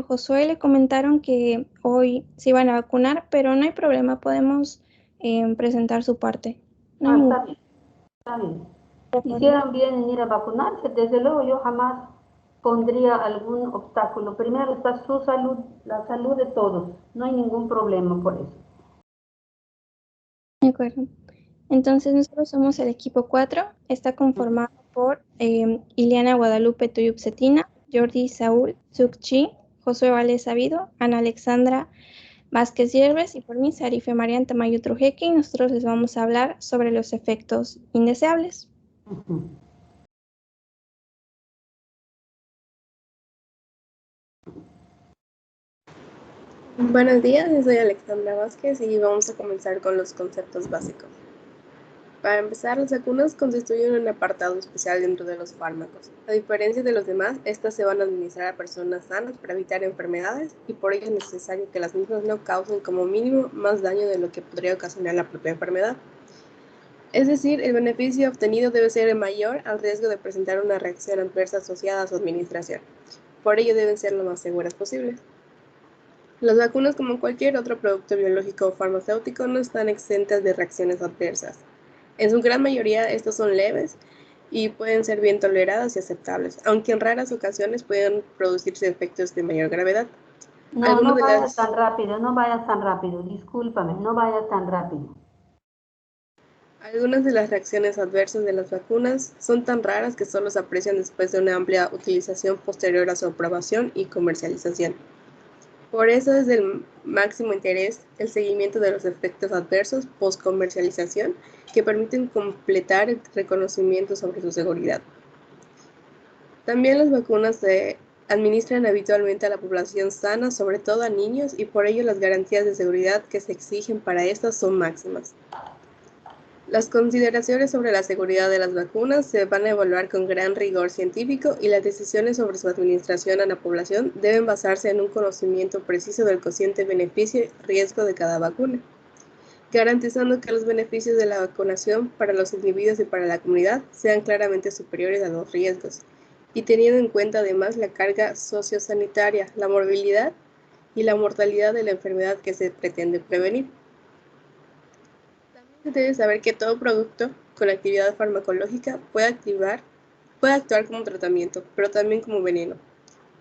Josué le comentaron que hoy se iban a vacunar, pero no hay problema, podemos presentar su parte. No hay ningún Está bien, está bien. problema. Hicieron bien en ir a vacunarse. Desde luego yo jamás pondría algún obstáculo. Primero está su salud, la salud de todos. No hay ningún problema por eso. De acuerdo. Entonces nosotros somos el equipo 4. Está conformado por Ileana Guadalupe Tuyup Cetina, Jordi Saúl Sukchi, Josué Valdez Sabido, Ana Alexandra Vázquez Yerbes y por mí, Sarife Marian Tamayo Trujeque, y nosotros les vamos a hablar sobre los efectos indeseables. Buenos días, yo soy Alexandra Vázquez y vamos a comenzar con los conceptos básicos. Para empezar, las vacunas constituyen un apartado especial dentro de los fármacos. A diferencia de los demás, estas se van a administrar a personas sanas para evitar enfermedades y por ello es necesario que las mismas no causen como mínimo más daño de lo que podría ocasionar la propia enfermedad. Es decir, el beneficio obtenido debe ser mayor al riesgo de presentar una reacción adversa asociada a su administración. Por ello deben ser lo más seguras posible. Las vacunas, como cualquier otro producto biológico o farmacéutico, no están exentas de reacciones adversas. En su gran mayoría, estas son leves y pueden ser bien toleradas y aceptables, aunque en raras ocasiones pueden producirse efectos de mayor gravedad. No, no vayas tan rápido, no vayas tan rápido. Discúlpame, no vayas tan rápido. Algunas de las reacciones adversas de las vacunas son tan raras que solo se aprecian después de una amplia utilización posterior a su aprobación y comercialización. Por eso es del máximo interés el seguimiento de los efectos adversos post-comercialización que permiten completar el reconocimiento sobre su seguridad. También las vacunas se administran habitualmente a la población sana, sobre todo a niños, y por ello las garantías de seguridad que se exigen para estas son máximas. Las consideraciones sobre la seguridad de las vacunas se van a evaluar con gran rigor científico y las decisiones sobre su administración a la población deben basarse en un conocimiento preciso del cociente beneficio-riesgo de cada vacuna, garantizando que los beneficios de la vacunación para los individuos y para la comunidad sean claramente superiores a los riesgos, y teniendo en cuenta además la carga sociosanitaria, la morbilidad y la mortalidad de la enfermedad que se pretende prevenir. Se debe saber que todo producto con actividad farmacológica puede actuar como tratamiento, pero también como veneno,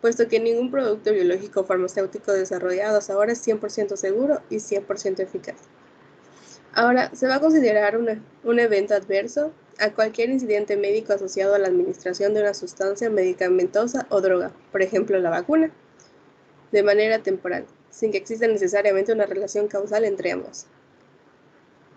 puesto que ningún producto biológico o farmacéutico desarrollado hasta ahora es 100% seguro y 100% eficaz. Ahora, se va a considerar un evento adverso a cualquier incidente médico asociado a la administración de una sustancia medicamentosa o droga, por ejemplo la vacuna, de manera temporal, sin que exista necesariamente una relación causal entre ambos.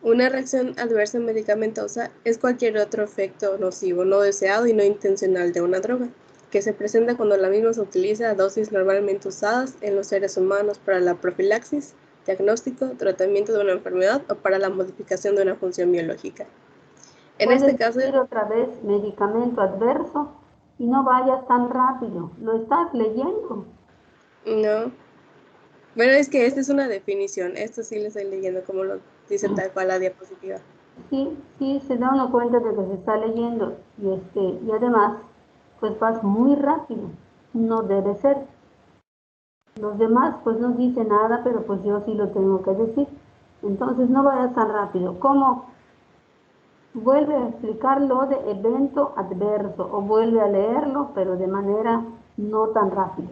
Una reacción adversa medicamentosa es cualquier otro efecto nocivo, no deseado y no intencional de una droga, que se presenta cuando la misma se utiliza a dosis normalmente usadas en los seres humanos para la profilaxis, diagnóstico, tratamiento de una enfermedad o para la modificación de una función biológica. En este caso, Puedes decir otra vez medicamento adverso y no vayas tan rápido. ¿Lo estás leyendo? no. Bueno, es que esta es una definición. Esto sí lo estoy leyendo como lo dice tal cual la diapositiva. Sí, sí, se da uno cuenta de que se está leyendo y además, pues vas muy rápido. No debe ser. Los demás pues no dicen nada, pero pues yo sí lo tengo que decir. Entonces no vayas tan rápido. ¿Cómo? Vuelve a explicar lo de evento adverso o vuelve a leerlo, pero de manera no tan rápida.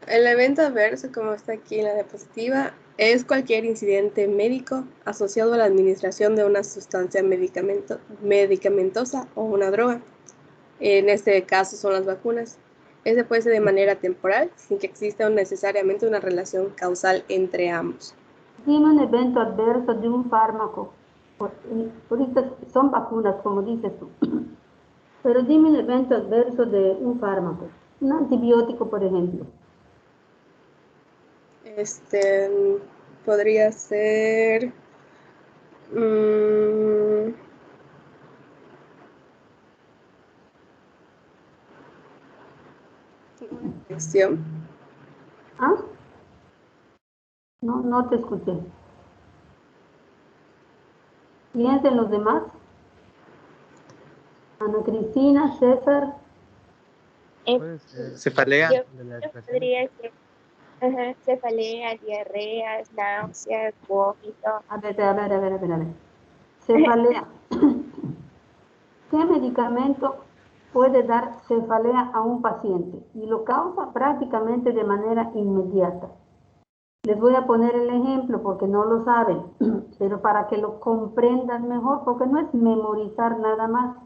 El evento adverso, como está aquí en la diapositiva, es cualquier incidente médico asociado a la administración de una sustancia medicamentosa o una droga. En este caso son las vacunas. Ese puede ser de manera temporal, sin que exista necesariamente una relación causal entre ambos. Dime un evento adverso de un fármaco. Ahorita son vacunas, como dices tú. Pero dime un evento adverso de un fármaco. Un antibiótico, por ejemplo. Este podría ser una infección. ¿Ah? No, no te escuché. Piensa en los demás. Ana Cristina, César. Puede ser Cefalea. de las Yo expresiones. podría ser cefalea, diarreas, náuseas, vómito. A ver. Cefalea. ¿Qué medicamento puede dar cefalea a un paciente? Y lo causa prácticamente de manera inmediata. Les voy a poner el ejemplo porque no lo saben, pero para que lo comprendan mejor, porque no es memorizar nada más,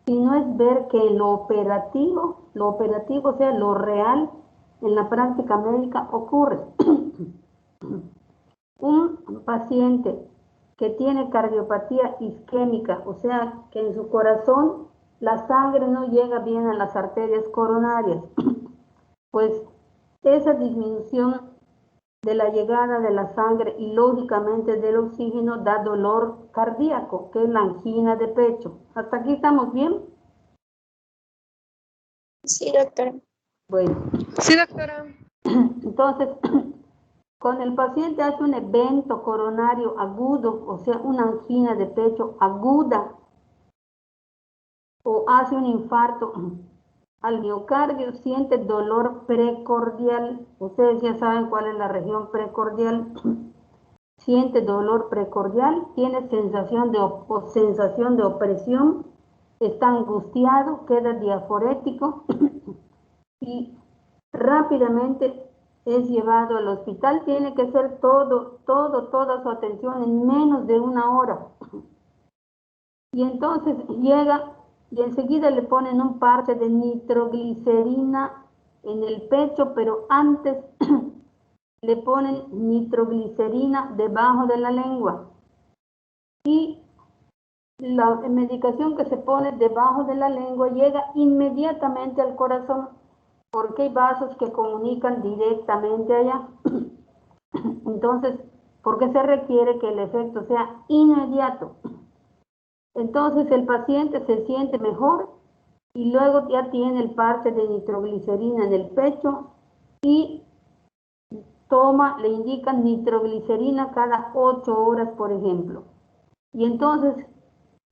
sino es ver que lo operativo, o sea, lo real en la práctica médica ocurre. Un paciente que tiene cardiopatía isquémica, o sea, que en su corazón la sangre no llega bien a las arterias coronarias, pues esa disminución de la llegada de la sangre y lógicamente del oxígeno da dolor cardíaco, que es la angina de pecho. ¿Hasta aquí estamos bien? Sí, doctora. Bueno, Sí, doctora. entonces, cuando el paciente hace un evento coronario agudo, o sea, una angina de pecho aguda, o hace un infarto al miocardio, siente dolor precordial. Ustedes ya saben cuál es la región precordial. Siente dolor precordial, tiene sensación de opresión, está angustiado, queda diaforético y rápidamente es llevado al hospital. Tiene que ser toda su atención en menos de una hora. Y entonces llega y enseguida le ponen un parche de nitroglicerina en el pecho, pero antes le ponen nitroglicerina debajo de la lengua. Y la medicación que se pone debajo de la lengua llega inmediatamente al corazón, porque hay vasos que comunican directamente allá. Entonces, ¿por qué se requiere que el efecto sea inmediato? Entonces el paciente se siente mejor y luego ya tiene el parche de nitroglicerina en el pecho y le indican nitroglicerina cada 8 horas, por ejemplo. Y entonces,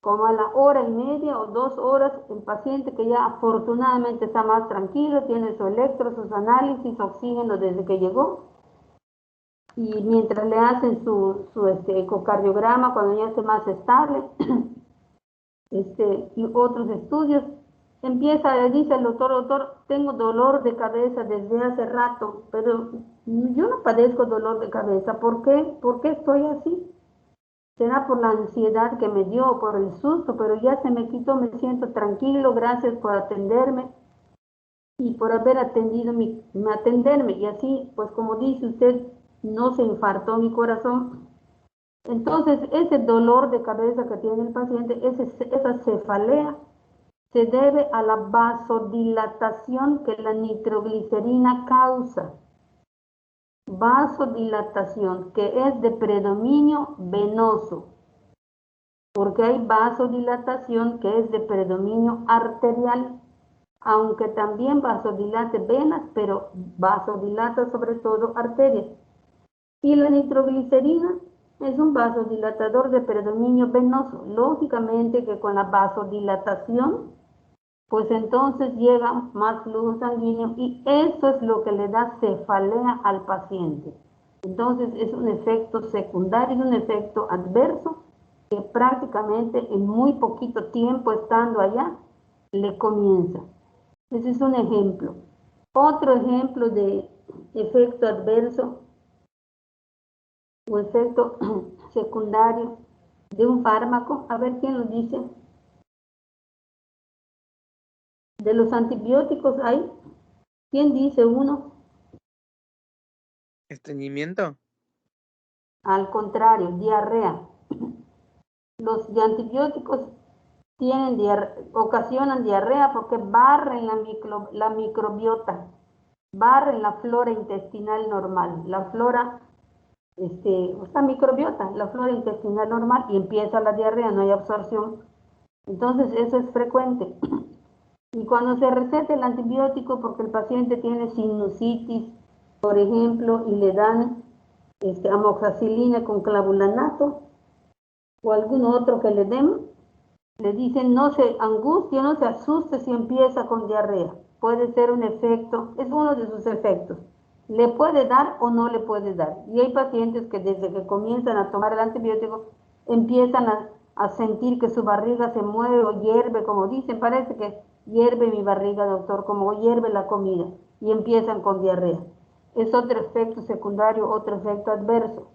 como a la hora y media o 2 horas, el paciente que ya afortunadamente está más tranquilo, tiene su electro, sus análisis, oxígeno desde que llegó, y mientras le hacen su ecocardiograma, cuando ya esté más estable, y otros estudios, le dice el doctor, tengo dolor de cabeza desde hace rato, pero yo no padezco dolor de cabeza. ¿Por qué? ¿Por qué estoy así? Será por la ansiedad que me dio, por el susto, pero ya se me quitó, me siento tranquilo, gracias por atenderme y por haber atenderme. Y así, pues como dice usted, no se infartó mi corazón. Entonces, ese dolor de cabeza que tiene el paciente, esa cefalea, se debe a la vasodilatación que la nitroglicerina causa. Vasodilatación que es de predominio venoso, porque hay vasodilatación que es de predominio arterial, aunque también vasodilate venas, pero vasodilata sobre todo arterias. Y la nitroglicerina es un vasodilatador de predominio venoso. Lógicamente que con la vasodilatación, pues entonces llega más flujo sanguíneo y eso es lo que le da cefalea al paciente. Entonces es un efecto secundario, es un efecto adverso que prácticamente en muy poquito tiempo estando allá le comienza. Ese es un ejemplo. Otro ejemplo de efecto adverso o efecto secundario de un fármaco, a ver quién lo dice. De los antibióticos hay, ¿quién dice uno? ¿Estreñimiento? Al contrario, diarrea. Los antibióticos ocasionan diarrea porque barren la microbiota, barren la flora intestinal normal, la flora, la microbiota, la flora intestinal normal, y empieza la diarrea, no hay absorción. Entonces eso es frecuente. Y cuando se receta el antibiótico porque el paciente tiene sinusitis, por ejemplo, y le dan amoxicilina con clavulanato o algún otro que le den, Le dicen no se angustie, no se asuste si empieza con diarrea. Puede ser un efecto, es uno de sus efectos. Le puede dar o no le puede dar. Y hay pacientes que desde que comienzan a tomar el antibiótico empiezan a sentir que su barriga se mueve o hierve, como dicen, parece que hierve mi barriga, doctor, como hierve la comida, y empiezan con diarrea. Es otro efecto secundario, otro efecto adverso.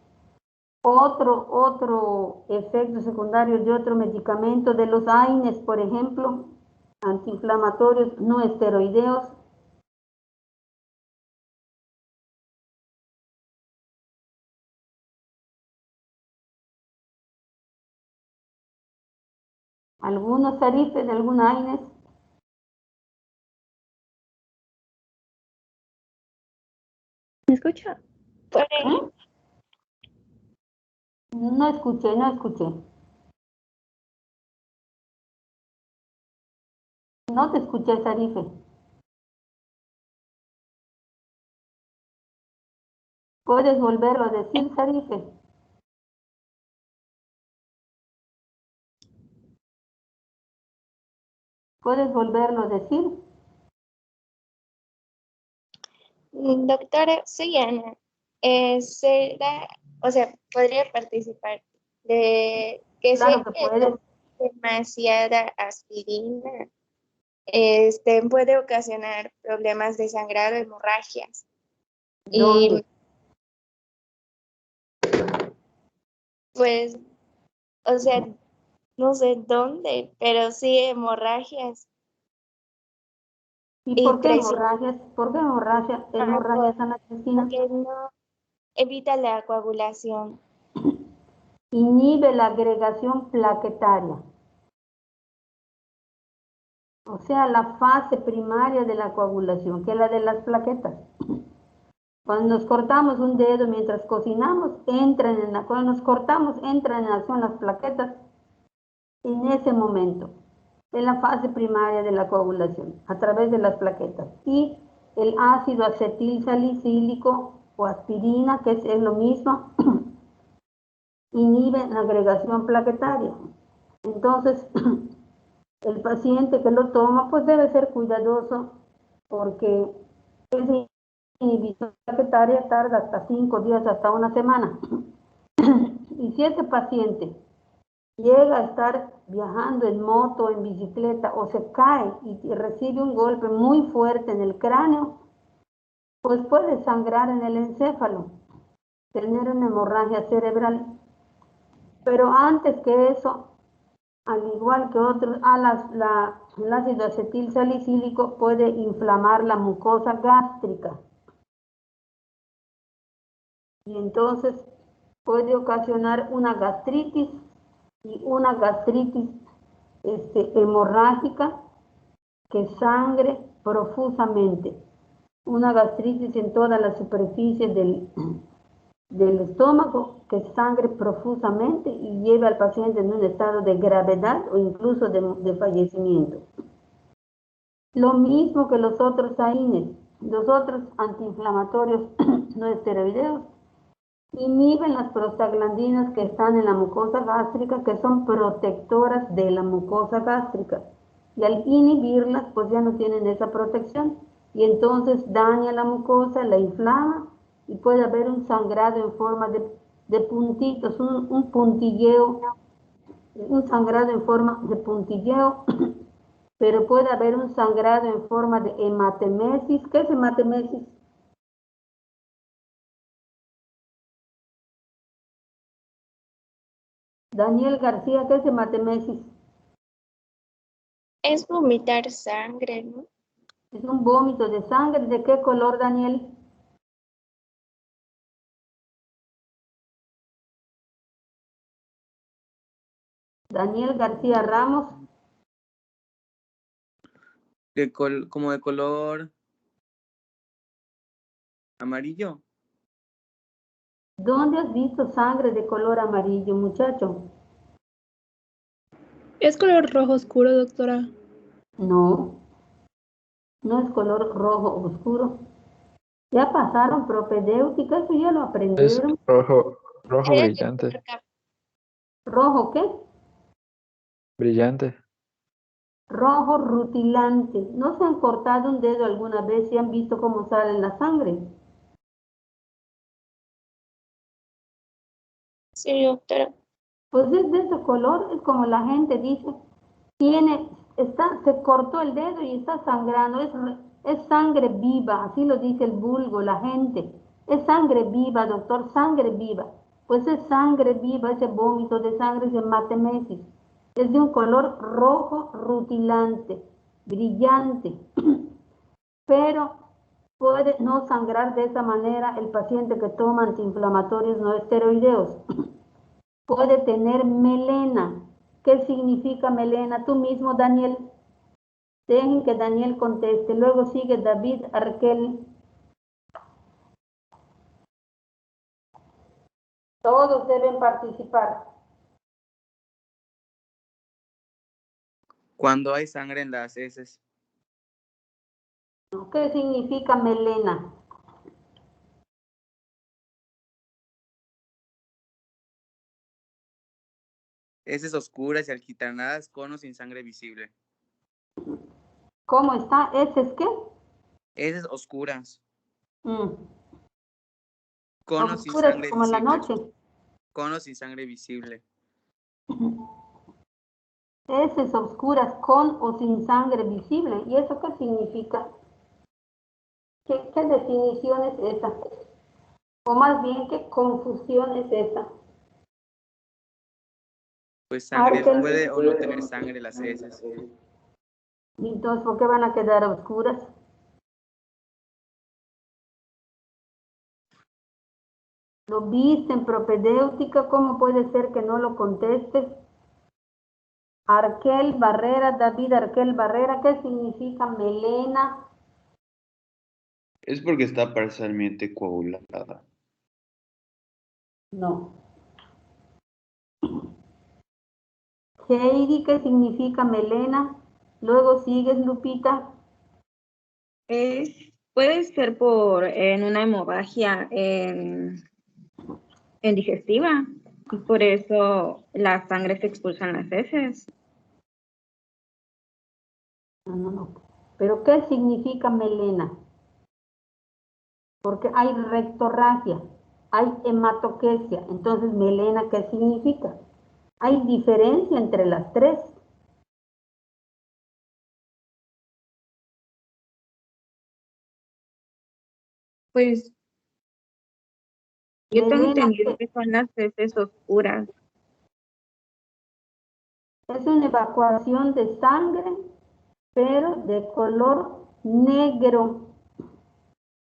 Otro efecto secundario de otro medicamento, de los AINES, por ejemplo, antiinflamatorios no esteroideos. Algunos tarifes de algún AINES. ¿Me escucha? Por ¿Eh? ejemplo, No escuché, no escuché. No te escuché, Sarife. ¿Puedes volverlo a decir, Sarife? ¿Puedes volverlo a decir? doctora, soy Ana. O sea, podría participar de que Claro sé que que puedes. demasiada aspirina puede ocasionar problemas de sangrado, hemorragias. ¿Dónde? Y pues, o sea, no sé dónde, pero sí hemorragias ¿Y y por qué presión, hemorragias? ¿Por qué hemorragias? ¿Hemorragias anaclesinas? porque no evita la coagulación. Inhibe la agregación plaquetaria. O sea, la fase primaria de la coagulación, que es la de las plaquetas. Cuando nos cortamos un dedo mientras cocinamos, cuando nos cortamos, entran en acción las plaquetas en ese momento, en la fase primaria de la coagulación, a través de las plaquetas. Y el ácido acetil salicílico o aspirina, que es lo mismo, inhibe la agregación plaquetaria. Entonces, el paciente que lo toma, pues debe ser cuidadoso porque esa inhibición plaquetaria tarda hasta 5 días, hasta una semana. Y si ese paciente llega a estar viajando en moto, en bicicleta, o se cae y recibe un golpe muy fuerte en el cráneo, pues puede sangrar en el encéfalo, tener una hemorragia cerebral. Pero antes que eso, al igual que otros, el ácido acetil salicílico puede inflamar la mucosa gástrica y entonces puede ocasionar una gastritis y una gastritis hemorrágica que sangre profusamente, una gastritis en toda la superficie del estómago que sangre profusamente y lleve al paciente en un estado de gravedad o incluso de fallecimiento. Lo mismo que los otros AINES, los otros antiinflamatorios no esteroideos, inhiben las prostaglandinas que están en la mucosa gástrica, que son protectoras de la mucosa gástrica. Y al inhibirlas, pues ya no tienen esa protección. Y entonces daña la mucosa, la inflama y puede haber un sangrado en forma de puntitos, un puntilleo, un sangrado en forma de puntilleo, pero puede haber un sangrado en forma de hematemesis. ¿Qué es hematemesis? Daniel García, ¿qué es hematemesis? Es vomitar sangre, ¿no? Es un vómito de sangre. ¿De qué color, Daniel? Daniel García Ramos. Como de color amarillo. ¿Dónde has visto sangre de color amarillo, muchacho? Es color rojo oscuro, doctora. No, no es color rojo oscuro. Ya pasaron propedéutica, eso ya lo Es aprendieron. rojo Era de brillante. color café. ¿Rojo qué? Brillante. Rojo rutilante. ¿No se han cortado un dedo alguna vez y han visto cómo sale la sangre? Sí, doctora. Pues es de ese color, es como la gente dice, se cortó el dedo y está sangrando, es sangre viva, así lo dice el vulgo, la gente. Es sangre viva, doctor, sangre viva. Pues es sangre viva, ese vómito de sangre es hematemesis. Es de un color rojo rutilante, brillante, pero puede no sangrar de esa manera el paciente que toma antiinflamatorios no esteroideos. Puede tener melena. ¿Qué significa melena? Tú mismo, Daniel. Dejen que Daniel conteste. Luego sigue David Arquel. Todos deben participar. Cuando hay sangre en las heces. ¿Qué significa melena? Heces oscuras y alquitranadas con o sin sangre visible. ¿Cómo está? ¿Ese es qué? Heces oscuras. Mm. Con o sin Oscuras sangre como en la visible. noche. Con o sin sangre visible. Heces oscuras con o sin sangre visible. ¿Y eso qué significa? ¿Qué definición es esa? O más bien, ¿qué confusión es esa? Pues sangre, Arquel. puede o no tener sangre las heces. Entonces, ¿por qué van a quedar oscuras? ¿Lo viste en propedéutica? ¿Cómo puede ser que no lo contestes? Arquel Barrera, David Arquel Barrera, ¿qué significa melena? Es porque está parcialmente coagulada. No. Heidi, ¿qué significa melena? Luego sigues, Lupita. Puede ser en una hemorragia en digestiva, y por eso la sangre se expulsa en las heces. No. ¿Pero qué significa melena? Porque hay rectorragia, hay hematoquesia. Entonces, melena, ¿qué significa? Hay diferencia entre las tres. Pues yo tengo Melena entendido que son las heces oscuras. es una evacuación de sangre, pero de color negro.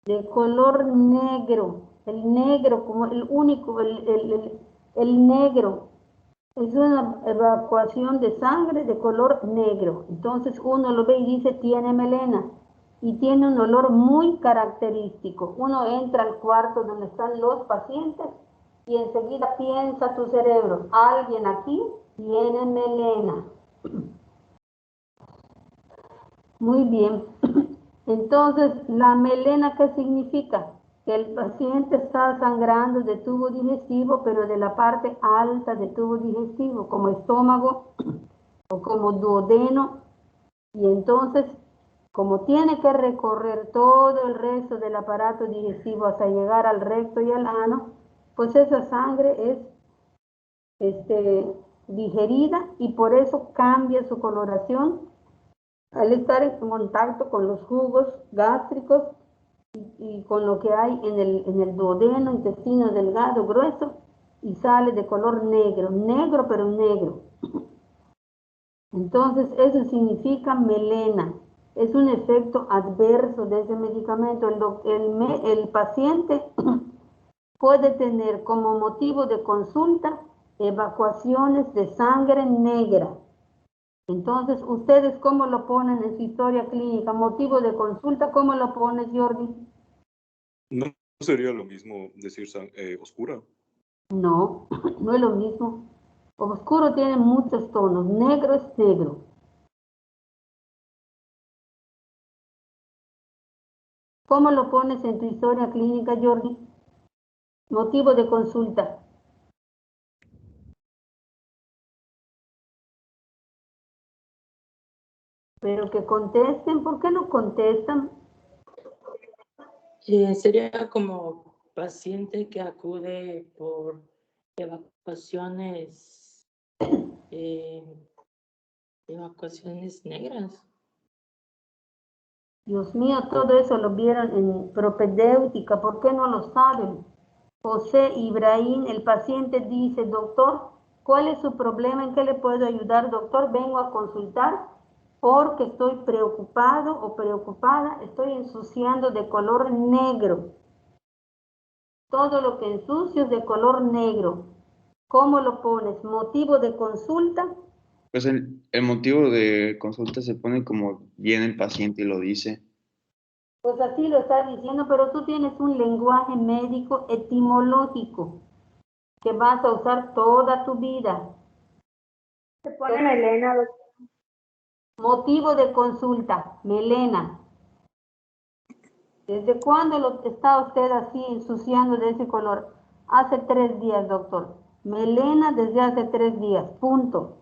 De color negro. El negro, como el único, el negro. Es una evacuación de sangre de color negro. Entonces uno lo ve y dice, tiene melena. Y tiene un olor muy característico. Uno entra al cuarto donde están los pacientes y enseguida piensa tu cerebro, alguien aquí tiene melena. Muy bien. Entonces, ¿la melena qué significa? Que el paciente está sangrando de tubo digestivo, pero de la parte alta del tubo digestivo, como estómago o como duodeno, y entonces, como tiene que recorrer todo el resto del aparato digestivo hasta llegar al recto y al ano, pues esa sangre es digerida y por eso cambia su coloración al estar en contacto con los jugos gástricos y con lo que hay en el duodeno, intestino delgado, grueso, y sale de color negro, negro pero negro. Entonces eso significa melena, es un efecto adverso de ese medicamento. El paciente puede tener como motivo de consulta evacuaciones de sangre negra. Entonces, ¿ustedes cómo lo ponen en su historia clínica? Motivo de consulta, ¿cómo lo pones, Jordi? ¿No sería lo mismo decir oscura? No, no es lo mismo. Oscuro tiene muchos tonos, negro es negro. ¿Cómo lo pones en tu historia clínica, Jordi? Motivo de consulta. Pero que contesten, ¿por qué no contestan? Sería como paciente que acude por evacuaciones, evacuaciones negras. Dios mío, todo eso lo vieron en propedéutica, ¿por qué no lo saben? José Ibrahim, el paciente dice, doctor, ¿cuál es su problema? ¿En qué le puedo ayudar, doctor? Vengo a consultar porque estoy preocupado o preocupada, estoy ensuciando de color negro. Todo lo que ensucio es de color negro. ¿Cómo lo pones? ¿Motivo de consulta? Pues el motivo de consulta se pone como viene el paciente y lo dice. Pues así lo está diciendo, pero tú tienes un lenguaje médico etimológico que vas a usar toda tu vida. Se pone melena, doctor. Motivo de consulta, melena. ¿Desde cuándo lo está usted así ensuciando de ese color? Hace 3 días, doctor. Melena desde hace 3 días, punto.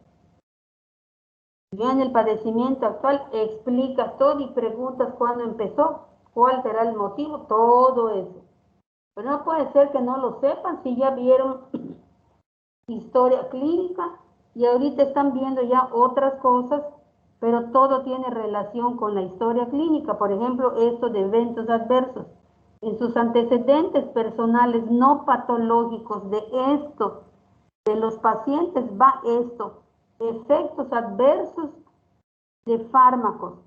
Ya en el padecimiento actual explicas todo y preguntas cuándo empezó, cuál será el motivo, todo eso. Pero no puede ser que no lo sepan si ya vieron historia clínica y ahorita están viendo ya otras cosas, pero todo tiene relación con la historia clínica. Por ejemplo, esto de eventos adversos. En sus antecedentes personales no patológicos de esto, de los pacientes va esto, efectos adversos de fármacos,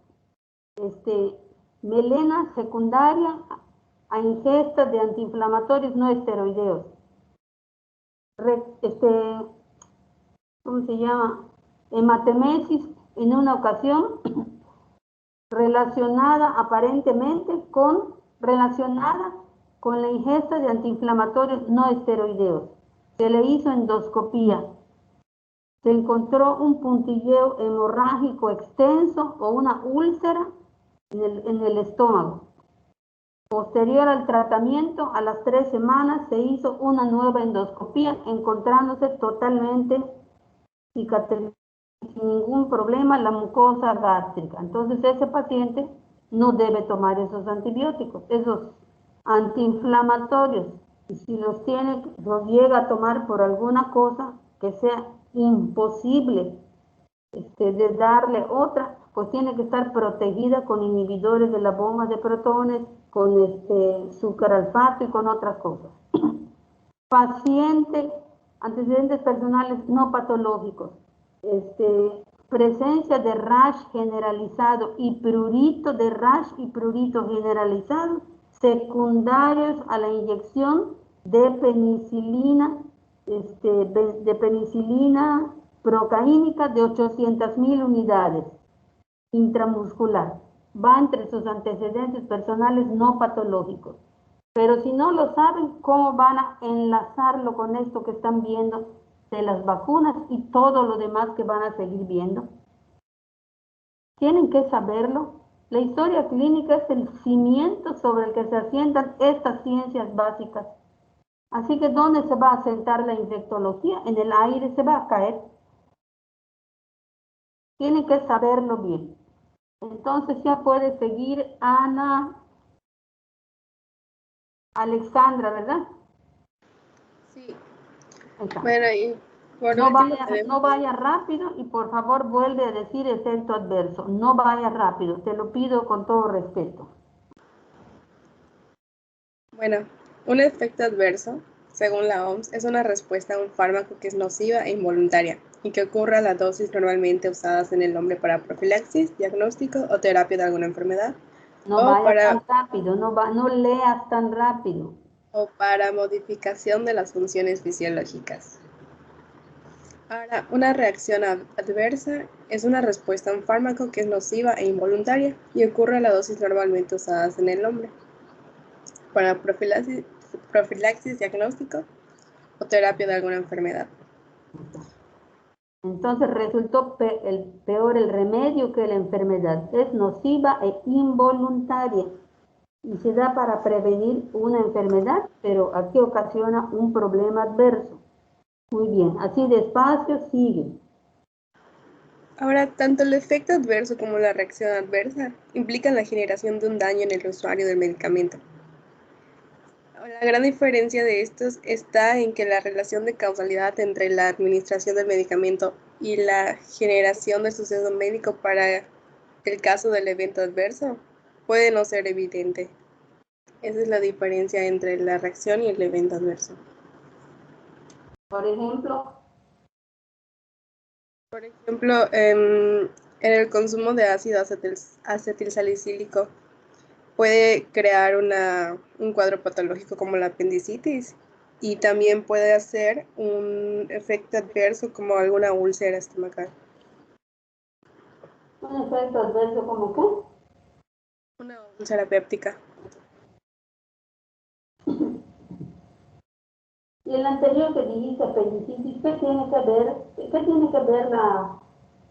melena secundaria a ingesta de antiinflamatorios no esteroideos. ¿Cómo se llama? Hematemesis en una ocasión aparentemente relacionada con la ingesta de antiinflamatorios no esteroideos. Se le hizo endoscopía. Se encontró un puntilleo hemorrágico extenso o una úlcera en el estómago. Posterior al tratamiento, a las 3 semanas se hizo una nueva endoscopía, encontrándose totalmente cicatrizada, sin ningún problema, la mucosa gástrica. Entonces ese paciente no debe tomar esos antibióticos, esos antiinflamatorios. Y si los llega a tomar por alguna cosa que sea imposible de darle otra, pues tiene que estar protegida con inhibidores de la bomba de protones, con sucralfato y con otras cosas. Paciente, antecedentes personales no patológicos, presencia de rash generalizado y prurito de rash y prurito generalizado, secundarios a la inyección de penicilina, de penicilina procaínica de 800.000 unidades intramuscular. Va entre sus antecedentes personales no patológicos. Pero si no lo saben, ¿cómo van a enlazarlo con esto que están viendo de las vacunas y todo lo demás que van a seguir viendo? Tienen que saberlo. La historia clínica es el cimiento sobre el que se asientan estas ciencias básicas. Así que ¿dónde se va a asentar la infectología? En el aire se va a caer. Tienen que saberlo bien. Entonces ya puede seguir Ana Alexandra, ¿verdad? Sí. Está. Bueno, y por No último no vaya rápido y por favor vuelve a decir efecto adverso. No vaya rápido, te lo pido con todo respeto. Bueno, un efecto adverso, según la OMS, es una respuesta a un fármaco que es nociva e involuntaria y que ocurre a las dosis normalmente usadas en el hombre para profilaxis, diagnóstico o terapia de alguna enfermedad. No vaya tan rápido, no leas tan rápido. O para modificación de las funciones fisiológicas. Ahora, una reacción adversa es una respuesta a un fármaco que es nociva e involuntaria y ocurre a la dosis normalmente usadas en el hombre para profilaxis, diagnóstico o terapia de alguna enfermedad. Entonces resultó peor el remedio que la enfermedad. Es nociva e involuntaria y se da para prevenir una enfermedad, pero aquí ocasiona un problema adverso. Muy bien, así despacio sigue. Ahora, tanto el efecto adverso como la reacción adversa implican la generación de un daño en el usuario del medicamento. La gran diferencia de estos está en que la relación de causalidad entre la administración del medicamento y la generación del suceso médico para el caso del evento adverso puede no ser evidente. Esa es la diferencia entre la reacción y el evento adverso. Por ejemplo, En el consumo de ácido acetilsalicílico puede crear un cuadro patológico como la apendicitis y también puede hacer un efecto adverso como alguna úlcera estomacal. un efecto adverso como qué? Una úlcera péptica. Y el anterior que dijiste, apendicitis, ¿qué tiene que ver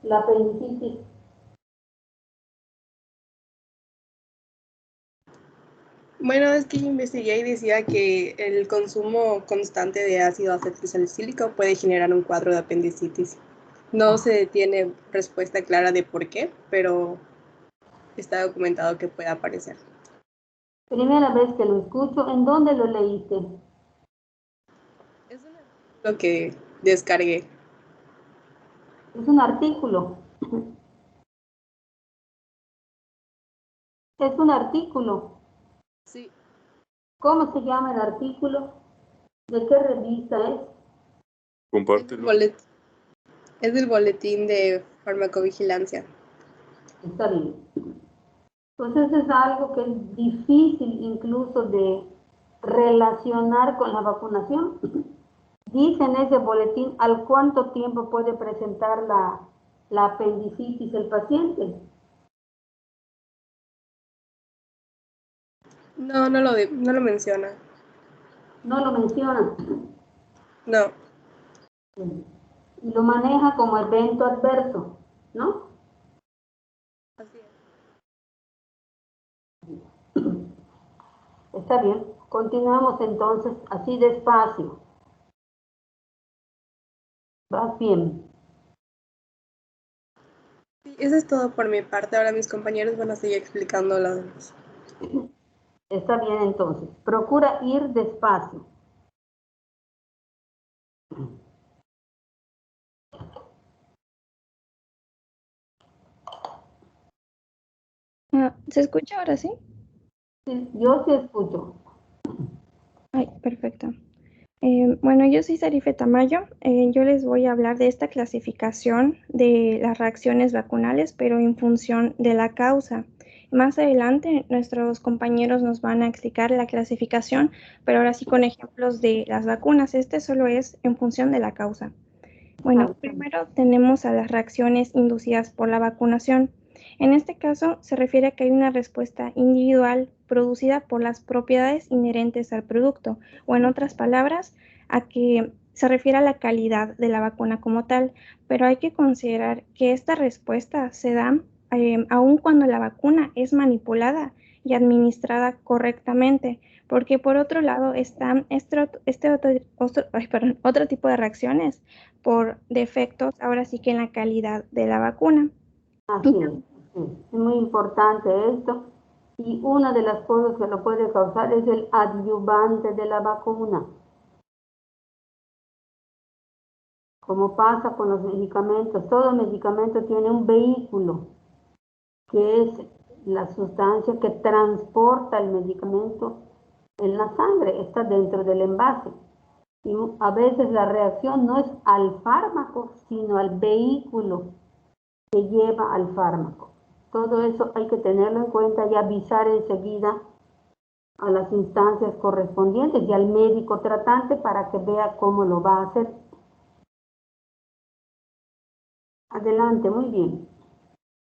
la apendicitis? Bueno, es que yo investigué y decía que el consumo constante de ácido acetilsalicílico puede generar un cuadro de apendicitis. No se tiene respuesta clara de por qué, pero está documentado que puede aparecer. Primera vez que lo escucho, ¿en dónde lo leíste? Es lo que descargué. Es un artículo. Es un artículo. Sí. ¿Cómo se llama el artículo? ¿De qué revista es? Compártelo. Es del boletín de farmacovigilancia. Está bien. Entonces es algo que es difícil incluso de relacionar con la vacunación. Dice en ese boletín al cuánto tiempo puede presentar la apendicitis el paciente. No lo menciona. No lo menciona. No. Y lo maneja como evento adverso, ¿no? Así es. Está bien. Continuamos entonces así despacio. ¿Vas bien? Sí, eso es todo por mi parte. Ahora mis compañeros van a seguir explicando lo demás. Está bien entonces. Procura ir despacio. ¿Se escucha ahora sí? Sí, yo sí escucho. Ay, perfecto. Bueno, yo soy Sarife Tamayo. Yo les voy a hablar de esta clasificación de las reacciones vacunales, pero en función de la causa. Más adelante, nuestros compañeros nos van a explicar la clasificación, pero ahora sí con ejemplos de las vacunas. Este solo es en función de la causa. Bueno, primero tenemos a las reacciones inducidas por la vacunación. En este caso, se refiere a que hay una respuesta individual producida por las propiedades inherentes al producto, o en otras palabras, a que se refiere a la calidad de la vacuna como tal, pero hay que considerar que esta respuesta se da aun cuando la vacuna es manipulada y administrada correctamente, porque por otro lado están otro tipo de reacciones por defectos, ahora sí que en la calidad de la vacuna. Así es. Es muy importante esto. Y una de las cosas que lo puede causar es el adyuvante de la vacuna. Como pasa con los medicamentos, todo medicamento tiene un vehículo, que es la sustancia que transporta el medicamento en la sangre, está dentro del envase. Y a veces la reacción no es al fármaco, sino al vehículo que lleva al fármaco. Todo eso hay que tenerlo en cuenta y avisar enseguida a las instancias correspondientes y al médico tratante para que vea cómo lo va a hacer. Adelante, muy bien.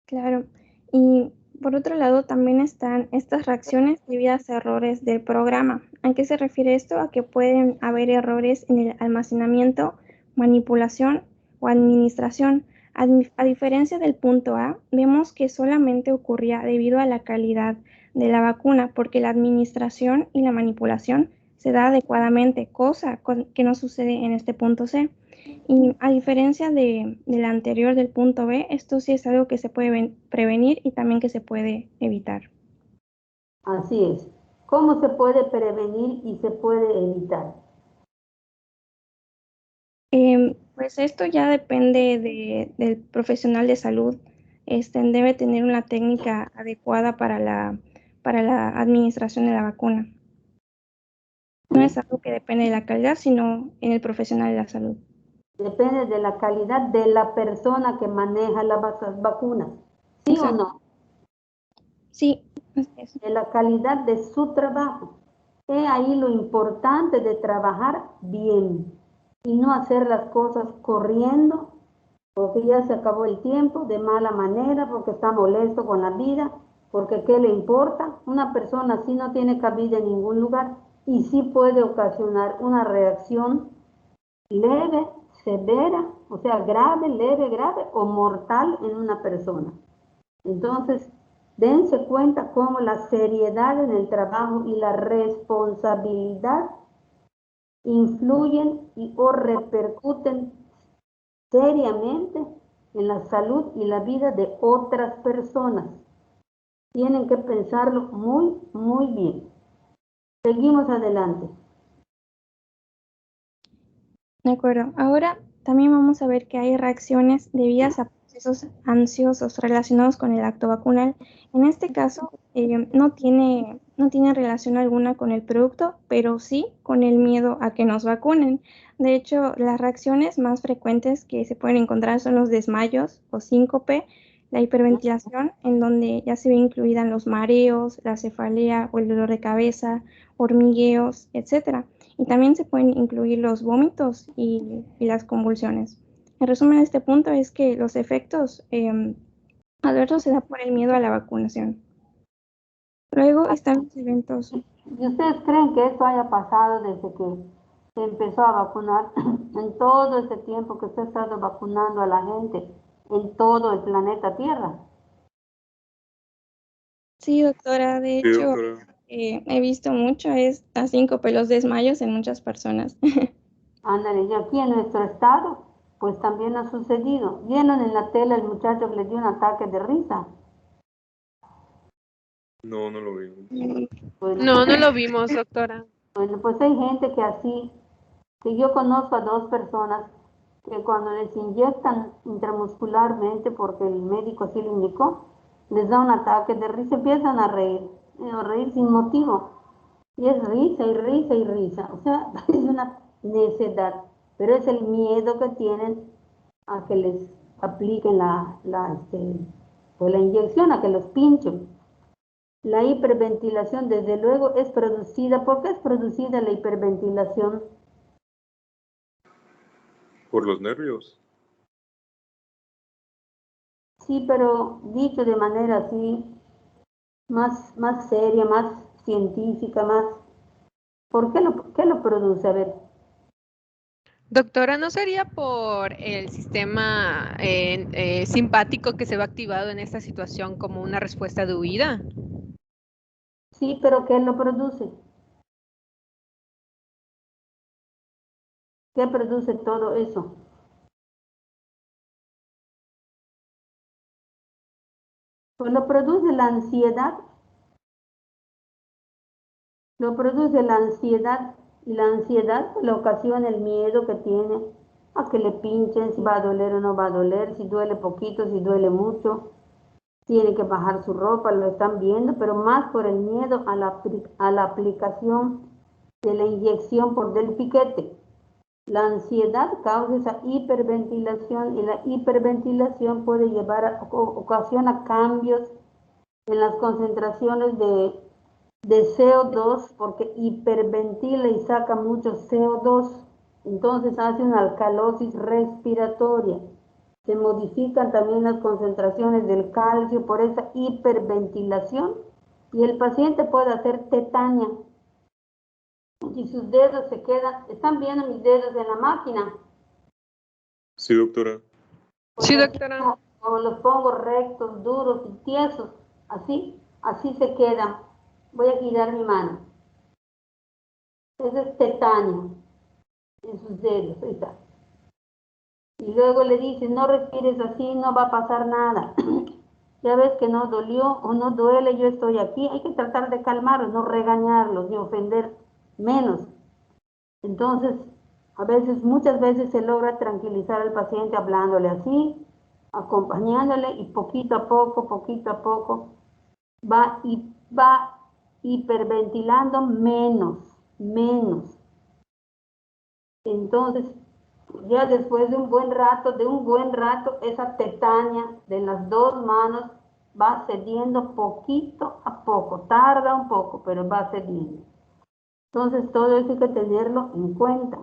Claro. Y por otro lado, también están estas reacciones debidas a errores del programa. ¿A qué se refiere esto? A que pueden haber errores en el almacenamiento, manipulación o administración. A diferencia del punto A, vemos que solamente ocurría debido a la calidad de la vacuna, porque la administración y la manipulación se da adecuadamente, cosa que no sucede en este punto C. Y a diferencia del anterior, del punto B, esto sí es algo que se puede prevenir y también que se puede evitar. Así es. ¿Cómo se puede prevenir y se puede evitar? Pues esto ya depende del profesional de salud. Debe tener una técnica adecuada para la administración de la vacuna. No es algo que depende de la calidad, sino en el profesional de la salud. Depende de la calidad de la persona que maneja las vacunas. ¿Sí Exacto. o no? Sí, así es. De la calidad de su trabajo. Es ahí lo importante de trabajar bien y no hacer las cosas corriendo porque ya se acabó el tiempo, de mala manera, porque está molesto con la vida, porque ¿qué le importa? Una persona así no tiene cabida en ningún lugar y sí puede ocasionar una reacción leve, severa, o sea, grave, leve, grave o mortal en una persona. Entonces, dense cuenta cómo la seriedad en el trabajo y la responsabilidad influyen o repercuten seriamente en la salud y la vida de otras personas. Tienen que pensarlo muy, muy bien. Seguimos adelante. De acuerdo. Ahora también vamos a ver que hay reacciones debidas a procesos ansiosos relacionados con el acto vacunal. En este caso, no tiene relación alguna con el producto, pero sí con el miedo a que nos vacunen. De hecho, las reacciones más frecuentes que se pueden encontrar son los desmayos o síncope, la hiperventilación, en donde ya se ve incluida los mareos, la cefalea o el dolor de cabeza, hormigueos, etcétera. Y también se pueden incluir los vómitos y las convulsiones. En resumen, este punto es que los efectos adversos se dan por el miedo a la vacunación. Luego están los eventos. ¿Y ustedes creen que esto haya pasado desde que se empezó a vacunar en todo ese tiempo que usted ha estado vacunando a la gente en todo el planeta Tierra? Sí, doctora, de Sí, hecho, doctora. he visto mucho a síncope, los desmayos en muchas personas. Ándale, y aquí en nuestro estado, pues también ha sucedido. Vieron en la tele el muchacho que le dio un ataque de risa. No, no lo vi. Bueno, No, no lo vimos, doctora. bueno, pues hay gente que así, que yo conozco a dos personas que cuando les inyectan intramuscularmente, porque el médico así lo indicó, les da un ataque de risa, empiezan a reír sin motivo. Y es risa y risa y risa. O sea, es una necedad, pero es el miedo que tienen a que les apliquen pues la inyección, a que los pinchen. La hiperventilación, desde luego, es producida. ¿Por qué es producida la hiperventilación? Por los nervios. Sí, pero dicho de manera así, más seria, más científica, más... ¿Por qué lo produce? A ver, Doctora, ¿no sería por el sistema simpático que se va activado en esta situación como una respuesta de huida? sí, pero ¿qué lo produce? ¿Qué produce todo eso? Pues lo produce la ansiedad. Lo produce la ansiedad y la ansiedad le ocasiona el miedo que tiene a que le pinchen, si va a doler o no va a doler, si duele poquito, si duele mucho, tiene que bajar su ropa, lo están viendo, pero más por el miedo a la aplicación de la inyección por del piquete. La ansiedad causa esa hiperventilación y la hiperventilación puede llevar ocasiona cambios en las concentraciones de CO2 porque hiperventila y saca mucho CO2, entonces hace una alcalosis respiratoria. Se modifican también las concentraciones del calcio por esa hiperventilación y el paciente puede hacer tetania. Y sus dedos se quedan, ¿están viendo mis dedos en la máquina? Sí, doctora. Pues Sí, así doctora. como los pongo rectos, duros y tiesos, así se quedan. Voy a girar mi mano. Ese es tetanio en sus dedos, ahí está. Y luego le dicen, no respires así, no va a pasar nada. Ya ves que no dolió o no duele, yo estoy aquí. Hay que tratar de calmarlos, no regañarlos ni ofender menos. Entonces, muchas veces se logra tranquilizar al paciente hablándole así, acompañándole y poquito a poco, va hiperventilando menos. Entonces, ya después de un buen rato, esa tetania de las dos manos va cediendo poquito a poco, tarda un poco, pero va cediendo. Entonces, todo eso hay que tenerlo en cuenta.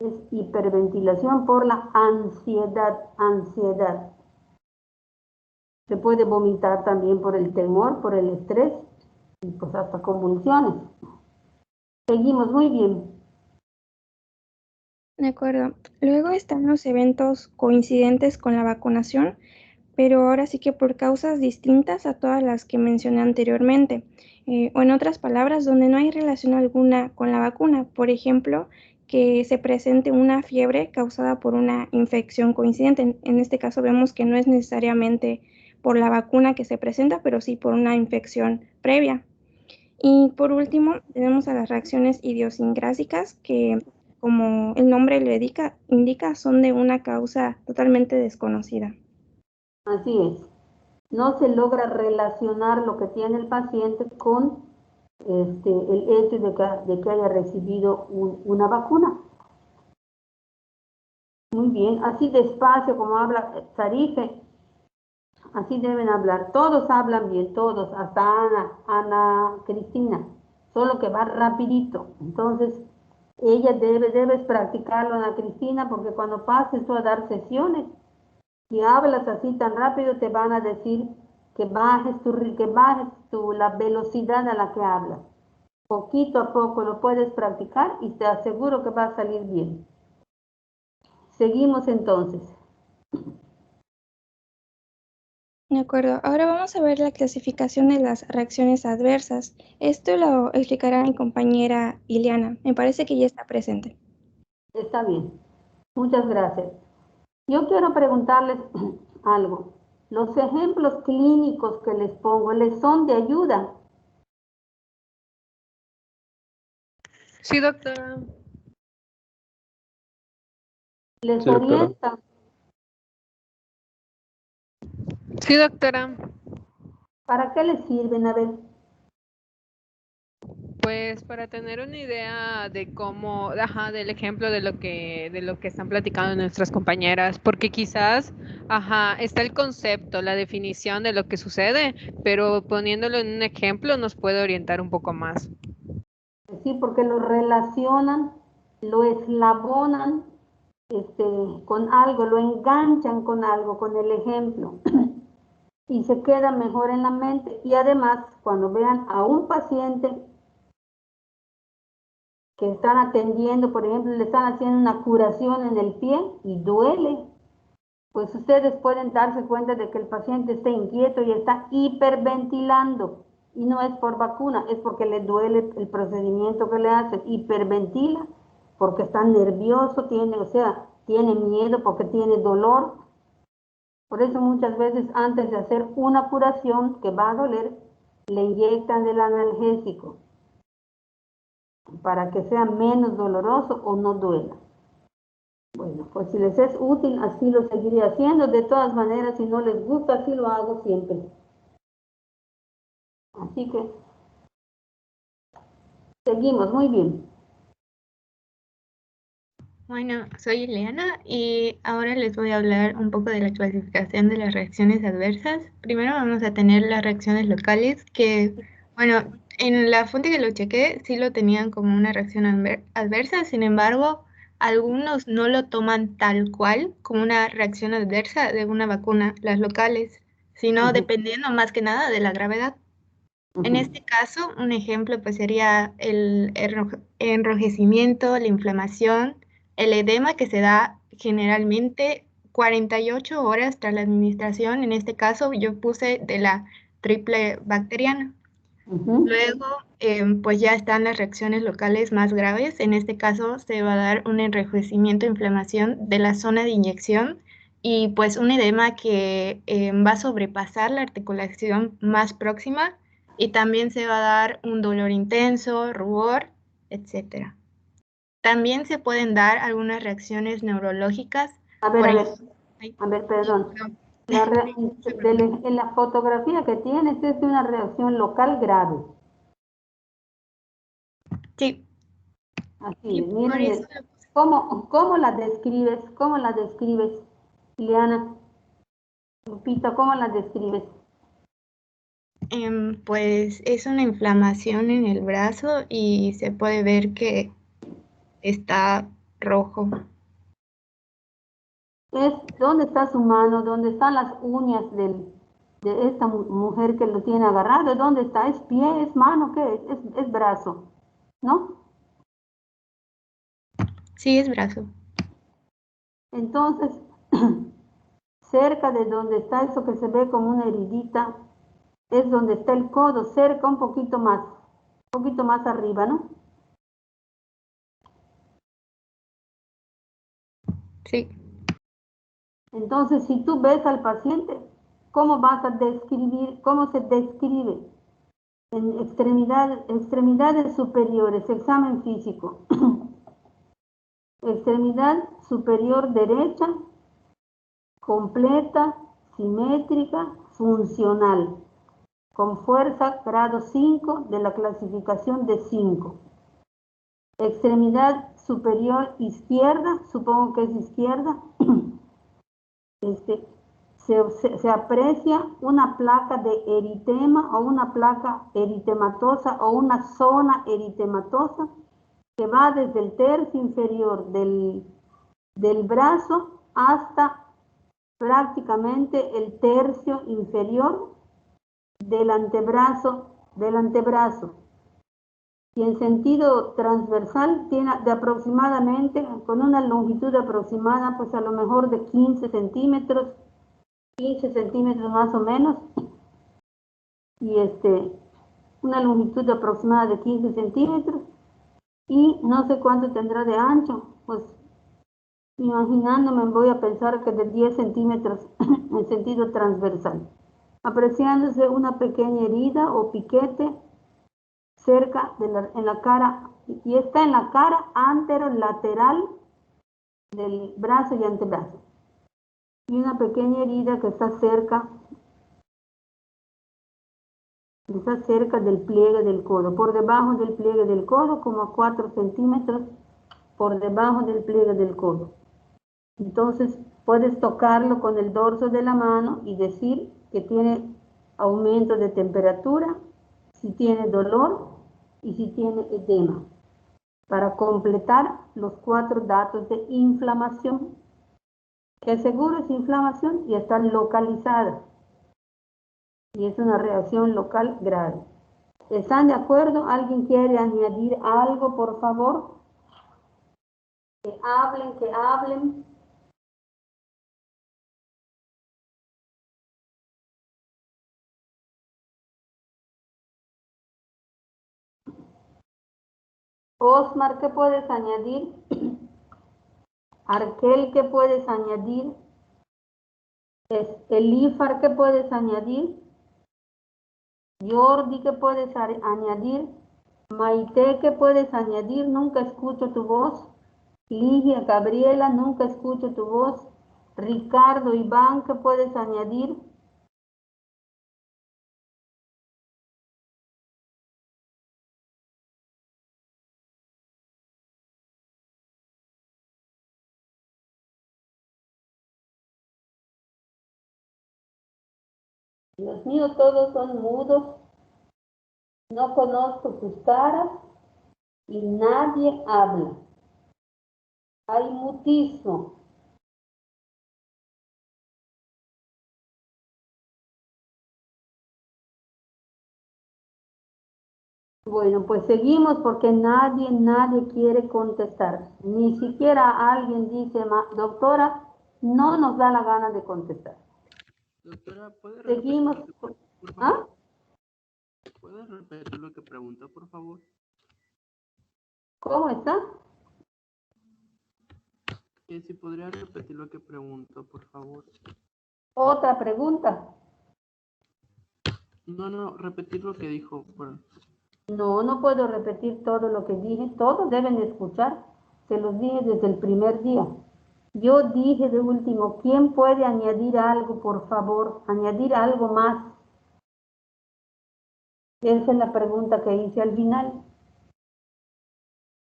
Es hiperventilación por la ansiedad. Se puede vomitar también por el temor, por el estrés y pues hasta convulsiones. Seguimos muy bien. De acuerdo. Luego están los eventos coincidentes con la vacunación, pero ahora sí que por causas distintas a todas las que mencioné anteriormente, o en otras palabras, donde no hay relación alguna con la vacuna. Por ejemplo, que se presente una fiebre causada por una infección coincidente. En este caso vemos que no es necesariamente por la vacuna que se presenta, pero sí por una infección previa. Y por último, tenemos a las reacciones idiosincrásicas que, como el nombre lo indica, son de una causa totalmente desconocida. Así es. No se logra relacionar lo que tiene el paciente con el hecho de que haya recibido una vacuna. Muy bien, así despacio como habla Sarife, así deben hablar. Todos hablan bien, todos, hasta Ana Cristina, solo que va rapidito. Entonces, ella debes practicarlo, Ana Cristina, porque cuando pases tú a dar sesiones, si hablas así tan rápido, te van a decir que bajes la velocidad a la que hablas. Poquito a poco lo puedes practicar y te aseguro que va a salir bien. Seguimos entonces. De acuerdo. Ahora vamos a ver la clasificación de las reacciones adversas. Esto lo explicará mi compañera Ileana. Me parece que ya está presente. Está bien. Muchas gracias. Yo quiero preguntarles algo. Los ejemplos clínicos que les pongo, ¿les son de ayuda? Sí, doctora. ¿Les Sí, doctora. orientan? Sí, doctora. ¿Para qué les sirven? A ver. Pues para tener una idea de cómo, del ejemplo de lo que están platicando nuestras compañeras, porque quizás, está el concepto, la definición de lo que sucede, pero poniéndolo en un ejemplo nos puede orientar un poco más. Sí, porque lo relacionan, lo eslabonan con algo, lo enganchan con algo, con el ejemplo, y se queda mejor en la mente. Y además, cuando vean a un paciente que están atendiendo, por ejemplo, le están haciendo una curación en el pie y duele, pues ustedes pueden darse cuenta de que el paciente está inquieto y está hiperventilando. Y no es por vacuna, es porque le duele el procedimiento que le hacen. Hiperventila porque está nervioso, tiene miedo, porque tiene dolor. Por eso muchas veces antes de hacer una curación que va a doler, le inyectan el analgésico para que sea menos doloroso o no duela. Bueno, pues si les es útil, así lo seguiré haciendo. De todas maneras, si no les gusta, así lo hago siempre. Así que seguimos, muy bien. Bueno, soy Ileana y ahora les voy a hablar un poco de la clasificación de las reacciones adversas. Primero vamos a tener las reacciones locales, que, bueno, en la fuente que lo chequé sí lo tenían como una reacción adversa, sin embargo, algunos no lo toman tal cual como una reacción adversa de una vacuna, las locales, sino dependiendo más que nada de la gravedad. En este caso, un ejemplo pues sería el enrojecimiento, la inflamación, el edema que se da generalmente 48 horas tras la administración. En este caso yo puse de la triple bacteriana. Luego, pues ya están las reacciones locales más graves. En este caso se va a dar un enrojecimiento e inflamación de la zona de inyección y pues un edema que va a sobrepasar la articulación más próxima y también se va a dar un dolor intenso, rubor, etc. También se pueden dar algunas reacciones neurológicas. A ver, perdón. En la fotografía que tienes es de una reacción local grave. Sí. Así es, miren, ¿cómo la describes? ¿Cómo la describes, Ileana? Lupita, ¿cómo la describes? Pues es una inflamación en el brazo y se puede ver que está rojo. ¿Dónde está su mano? ¿Dónde están las uñas de esta mujer que lo tiene agarrado? ¿Dónde está? ¿Es pie? ¿Es mano? ¿Qué es? Es brazo, ¿no? Sí, es brazo. Entonces, cerca de donde está eso que se ve como una heridita, es donde está el codo, cerca un poquito más arriba, ¿no? Sí. Entonces, si tú ves al paciente, ¿cómo vas a describir, cómo se describe? En extremidades superiores, examen físico. Extremidad superior derecha, completa, simétrica, funcional, con fuerza grado 5 de la clasificación de 5. Extremidad superior izquierda, supongo que es izquierda, se aprecia una placa de eritema o una placa eritematosa o una zona eritematosa que va desde el tercio inferior del brazo hasta prácticamente el tercio inferior del antebrazo, y en sentido transversal tiene de aproximadamente, con una longitud aproximada, pues a lo mejor de 15 centímetros más o menos, y una longitud aproximada de 15 centímetros, y no sé cuánto tendrá de ancho, pues imaginándome voy a pensar que de 10 centímetros en sentido transversal, apreciándose una pequeña herida o piquete cerca en la cara, y está en la cara anterolateral del brazo y antebrazo, y una pequeña herida que está cerca del pliegue del codo, por debajo del pliegue del codo, como a 4 centímetros por debajo del pliegue del codo. Entonces puedes tocarlo con el dorso de la mano y decir que tiene aumento de temperatura, si tiene dolor y si tiene edema, para completar los 4 datos de inflamación, que seguro es inflamación y está localizada, y es una reacción local grave. ¿Están de acuerdo? ¿Alguien quiere añadir algo, por favor? Que hablen. Osmar, ¿qué puedes añadir? Arkel, ¿qué puedes añadir? Elífar, ¿qué puedes añadir? Jordi, ¿qué puedes añadir? Maite, ¿qué puedes añadir? Nunca escucho tu voz. Ligia, Gabriela, nunca escucho tu voz. Ricardo, Iván, ¿qué puedes añadir? Los míos todos son mudos. No conozco tus caras y nadie habla. Hay mutismo. Bueno, pues seguimos porque nadie quiere contestar. Ni siquiera alguien dice, doctora, no nos da la gana de contestar. Doctora, ¿puede Seguimos. repetir, por favor? ¿Puedes repetir lo que preguntó, por favor? ¿Cómo está? Si podría repetir lo que preguntó, por favor. Otra pregunta. No, repetir lo que dijo. No, no puedo repetir todo lo que dije. Todos deben escuchar. Se los dije desde el primer día. Yo dije de último, ¿quién puede añadir algo, por favor? Añadir algo más. Esa es la pregunta que hice al final.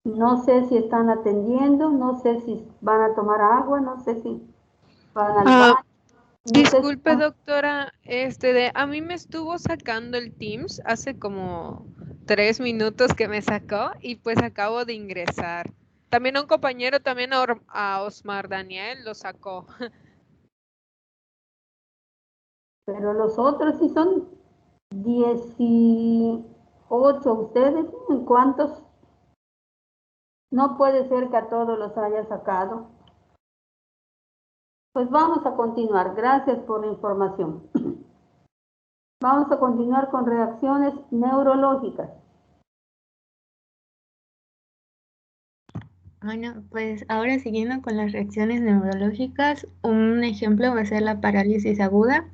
No sé si están atendiendo, no sé si van a tomar agua, no sé si van al baño. Disculpe, doctora, a mí me estuvo sacando el Teams hace como 3 minutos que me sacó y pues acabo de ingresar. También a un compañero, también a Osmar Daniel lo sacó. Pero los otros sí son 18 ustedes, ¿en cuántos? No puede ser que a todos los haya sacado. Pues vamos a continuar. Gracias por la información. Vamos a continuar con reacciones neurológicas. Bueno, pues ahora siguiendo con las reacciones neurológicas, un ejemplo va a ser la parálisis aguda,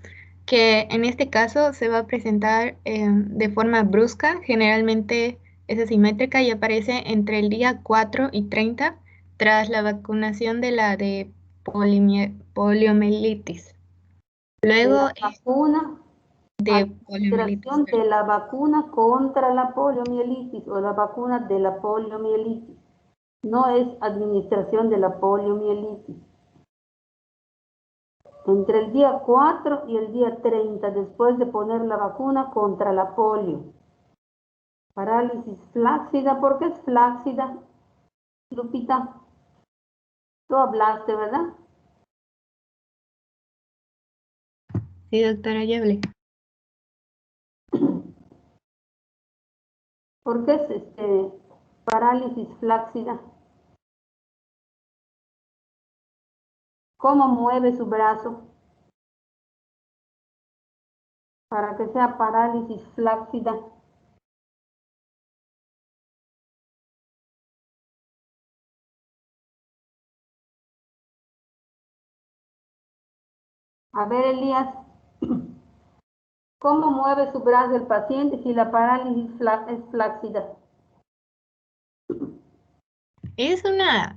que en este caso se va a presentar de forma brusca, generalmente es asimétrica y aparece entre el día 4 y 30 tras la vacunación de la de poliomielitis. Luego de la vacuna contra la poliomielitis o la vacuna de la poliomielitis. No es administración de la poliomielitis. Entre el día 4 y el día 30, después de poner la vacuna contra la polio. Parálisis flácida, ¿por qué es flácida? Lupita, tú hablaste, ¿verdad? Sí, doctora, ya hablé. ¿Por qué es parálisis flácida? ¿Cómo mueve su brazo para que sea parálisis flácida? A ver, Elías, ¿cómo mueve su brazo el paciente si la parálisis es flácida?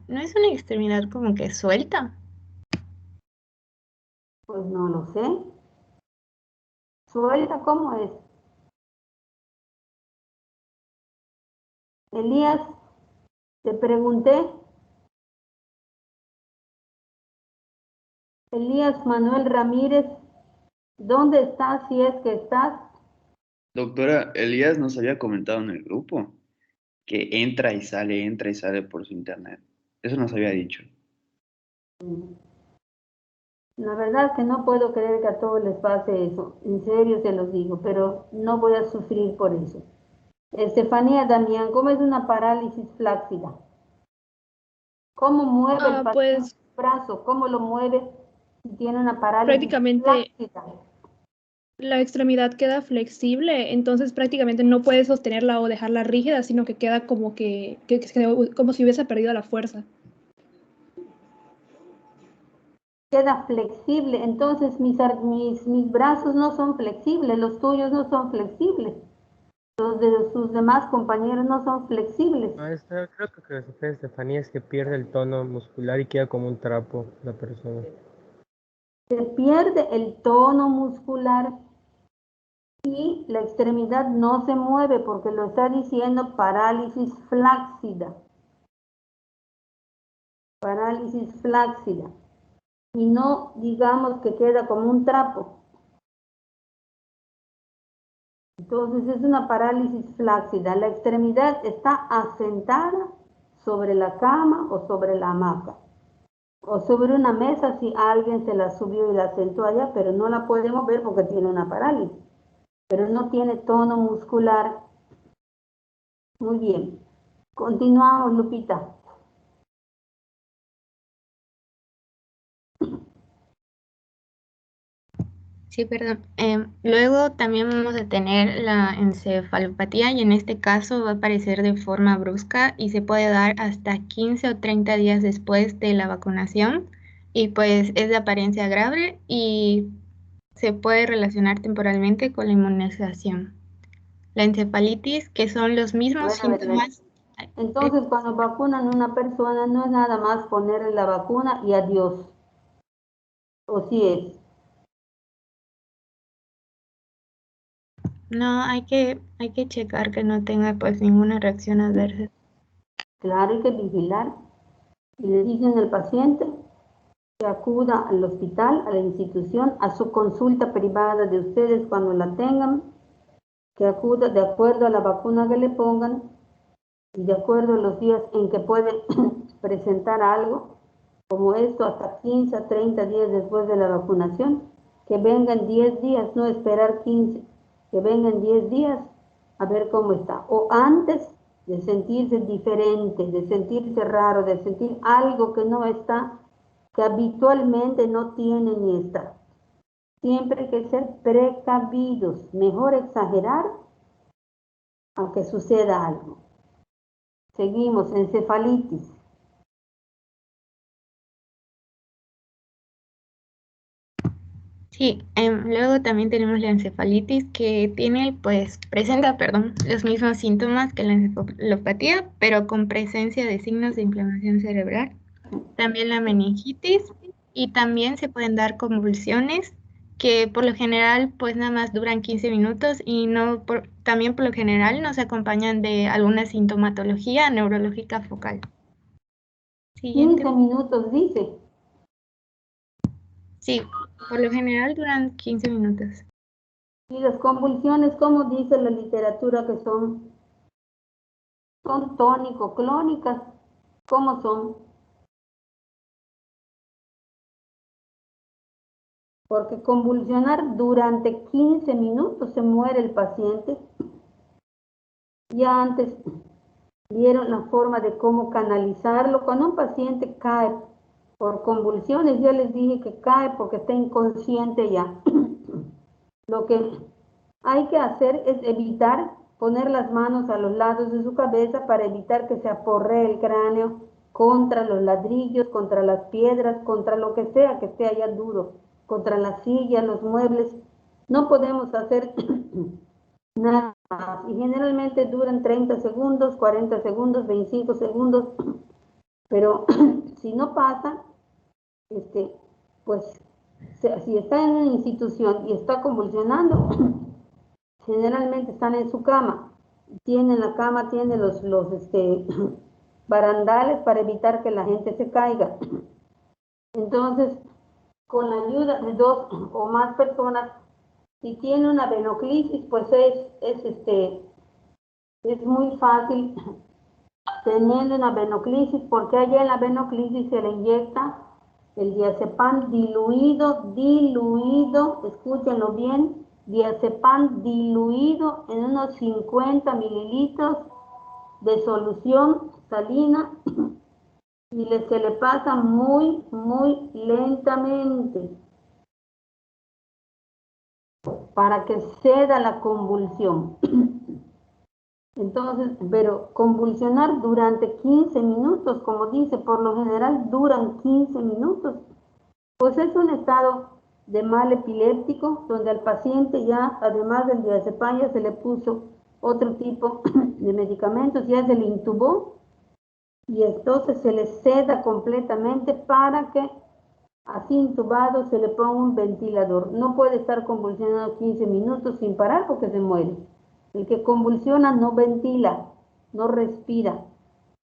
¿No es una extremidad como que suelta? Pues no lo sé. ¿Suelta cómo es? Elías, te pregunté. Elías Manuel Ramírez, ¿dónde estás si es que estás? Doctora, Elías nos había comentado en el grupo que entra y sale por su internet. Eso nos había dicho. La verdad que no puedo creer que a todos les pase eso. En serio se los digo, pero no voy a sufrir por eso. Estefanía Damián, ¿cómo es una parálisis flácida? ¿Cómo mueve el paciente el brazo? ¿Cómo lo mueve si tiene una parálisis flácida? La extremidad queda flexible, entonces prácticamente no puedes sostenerla o dejarla rígida, sino que queda como como si hubiese perdido la fuerza. Queda flexible, entonces mis brazos no son flexibles, los tuyos no son flexibles, los de sus demás compañeros no son flexibles. Maestra, creo que lo que sufre Estefanía es que pierde el tono muscular y queda como un trapo la persona. Se pierde el tono muscular y la extremidad no se mueve porque lo está diciendo parálisis flácida. Parálisis flácida. Y no digamos que queda como un trapo. Entonces es una parálisis flácida. La extremidad está asentada sobre la cama o sobre la hamaca. O sobre una mesa si alguien se la subió y la sentó allá, pero no la puede mover porque tiene una parálisis. Pero no tiene tono muscular. Muy bien. Continuamos, Lupita. Sí, perdón. Luego también vamos a tener la encefalopatía y en este caso va a aparecer de forma brusca y se puede dar hasta 15 o 30 días después de la vacunación y pues es de apariencia grave y se puede relacionar temporalmente con la inmunización. La encefalitis, que son los mismos síntomas. Entonces, cuando vacunan a una persona, no es nada más ponerle la vacuna y adiós. ¿O sí es? No, hay que checar que no tenga pues ninguna reacción adversa. Claro, hay que vigilar. Y le dicen al paciente que acuda al hospital, a la institución, a su consulta privada de ustedes cuando la tengan, que acuda de acuerdo a la vacuna que le pongan y de acuerdo a los días en que puede presentar algo, como esto, hasta 15 a 30 días después de la vacunación, que vengan 10 días, no esperar 15, que vengan 10 días a ver cómo está. O antes de sentirse diferente, de sentirse raro, de sentir algo que no está, que habitualmente no tiene ni está. Siempre hay que ser precavidos, mejor exagerar aunque suceda algo. Seguimos, encefalitis. Sí, luego también tenemos la encefalitis que presenta, los mismos síntomas que la encefalopatía, pero con presencia de signos de inflamación cerebral. También la meningitis y también se pueden dar convulsiones que por lo general pues nada más duran 15 minutos y también por lo general nos acompañan de alguna sintomatología neurológica focal. Siguiente. 15 minutos dice. Sí, por lo general duran 15 minutos. Y las convulsiones, ¿cómo dice la literatura que son? ¿Son tónico-clónicas? ¿Cómo son? Porque convulsionar durante 15 minutos se muere el paciente. Ya antes vieron la forma de cómo canalizarlo. Cuando un paciente cae por convulsiones, yo les dije que cae porque está inconsciente ya. Lo que hay que hacer es evitar poner las manos a los lados de su cabeza para evitar que se aporree el cráneo contra los ladrillos, contra las piedras, contra lo que sea que esté allá duro, contra la silla, los muebles. No podemos hacer nada más. Y generalmente duran 30 segundos, 40 segundos, 25 segundos. Pero si no pasa, pues si está en una institución y está convulsionando, generalmente están en su cama. Tienen la cama, tienen los barandales para evitar que la gente se caiga. Entonces, con la ayuda de 2 o más personas, si tiene una venoclisis, pues es muy fácil teniendo una venoclisis, porque allá en la venoclisis se le inyecta el diazepam diluido, escúchenlo bien, diazepam diluido en unos 50 mililitros de solución salina y se le pasa muy, muy lentamente para que ceda la convulsión. Entonces, pero convulsionar durante 15 minutos, como dice, por lo general duran 15 minutos, pues es un estado de mal epiléptico, donde al paciente ya, además del diazepam, ya se le puso otro tipo de medicamentos, ya se le intubó, y entonces se le seda completamente para que, así intubado, se le ponga un ventilador. No puede estar convulsionando 15 minutos sin parar porque se muere. El que convulsiona no ventila, no respira,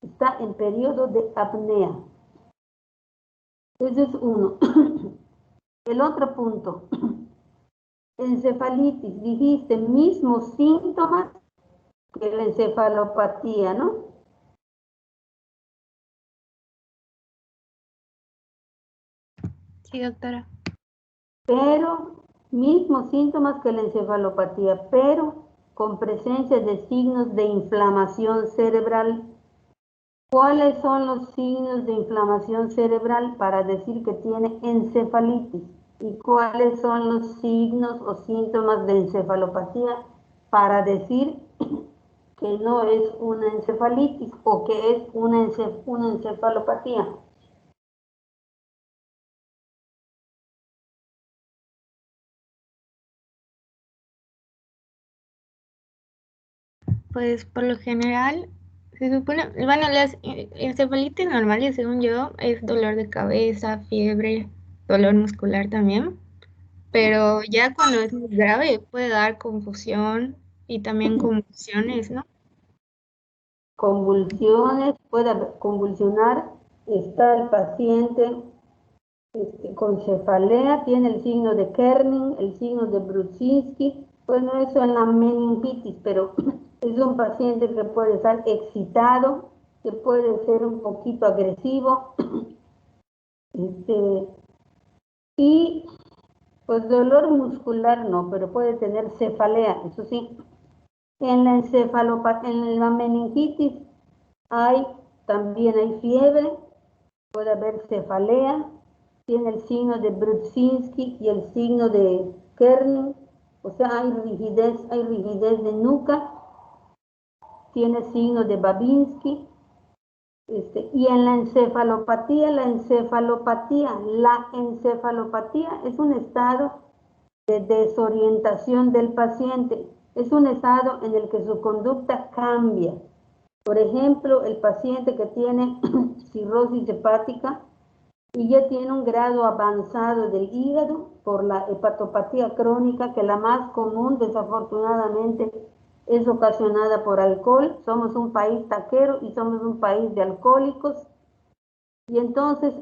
está en periodo de apnea. Ese es uno. El otro punto, encefalitis, dijiste, mismos síntomas que la encefalopatía, ¿no? Sí, doctora. Pero, mismos síntomas que la encefalopatía, pero con presencia de signos de inflamación cerebral. ¿Cuáles son los signos de inflamación cerebral para decir que tiene encefalitis? ¿Y cuáles son los signos o síntomas de encefalopatía para decir que no es una encefalitis o que es una encefalopatía? Pues por lo general, se supone, bueno, las encefalitis normales, según yo, es dolor de cabeza, fiebre, dolor muscular también, pero ya cuando es muy grave puede dar confusión y también convulsiones, ¿no? Convulsiones, puede convulsionar, está el paciente con cefalea, tiene el signo de Kerning, el signo de Brudzinski. Bueno, eso en la meningitis, pero es un paciente que puede estar excitado, que puede ser un poquito agresivo, y pues dolor muscular no, pero puede tener cefalea, eso sí. En la meningitis también hay fiebre, puede haber cefalea, tiene el signo de Brudzinski y el signo de Kerning, o sea, hay rigidez de nuca, tiene signo de Babinski, y en la encefalopatía es un estado de desorientación del paciente, es un estado en el que su conducta cambia. Por ejemplo, el paciente que tiene cirrosis hepática y ya tiene un grado avanzado del hígado por la hepatopatía crónica, que la más común desafortunadamente es ocasionada por alcohol. Somos un país taquero y somos un país de alcohólicos, y entonces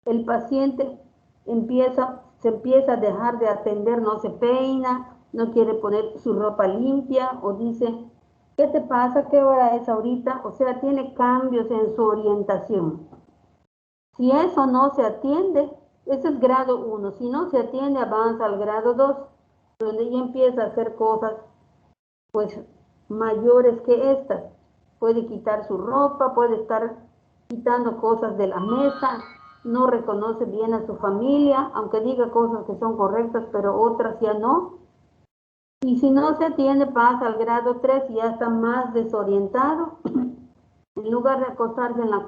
el paciente se empieza a dejar de atender, no se peina, no quiere poner su ropa limpia, o dice, ¿qué te pasa? ¿Qué hora es ahorita? O sea, tiene cambios en su orientación. Si eso no se atiende, ese es grado 1. Si no se atiende, avanza al grado 2, donde ya empieza a hacer cosas pues mayores que estas. Puede quitar su ropa, puede estar quitando cosas de la mesa, no reconoce bien a su familia, aunque diga cosas que son correctas, pero otras ya no. Y si no se atiende, pasa al grado 3 y ya está más desorientado. En lugar de acostarse en la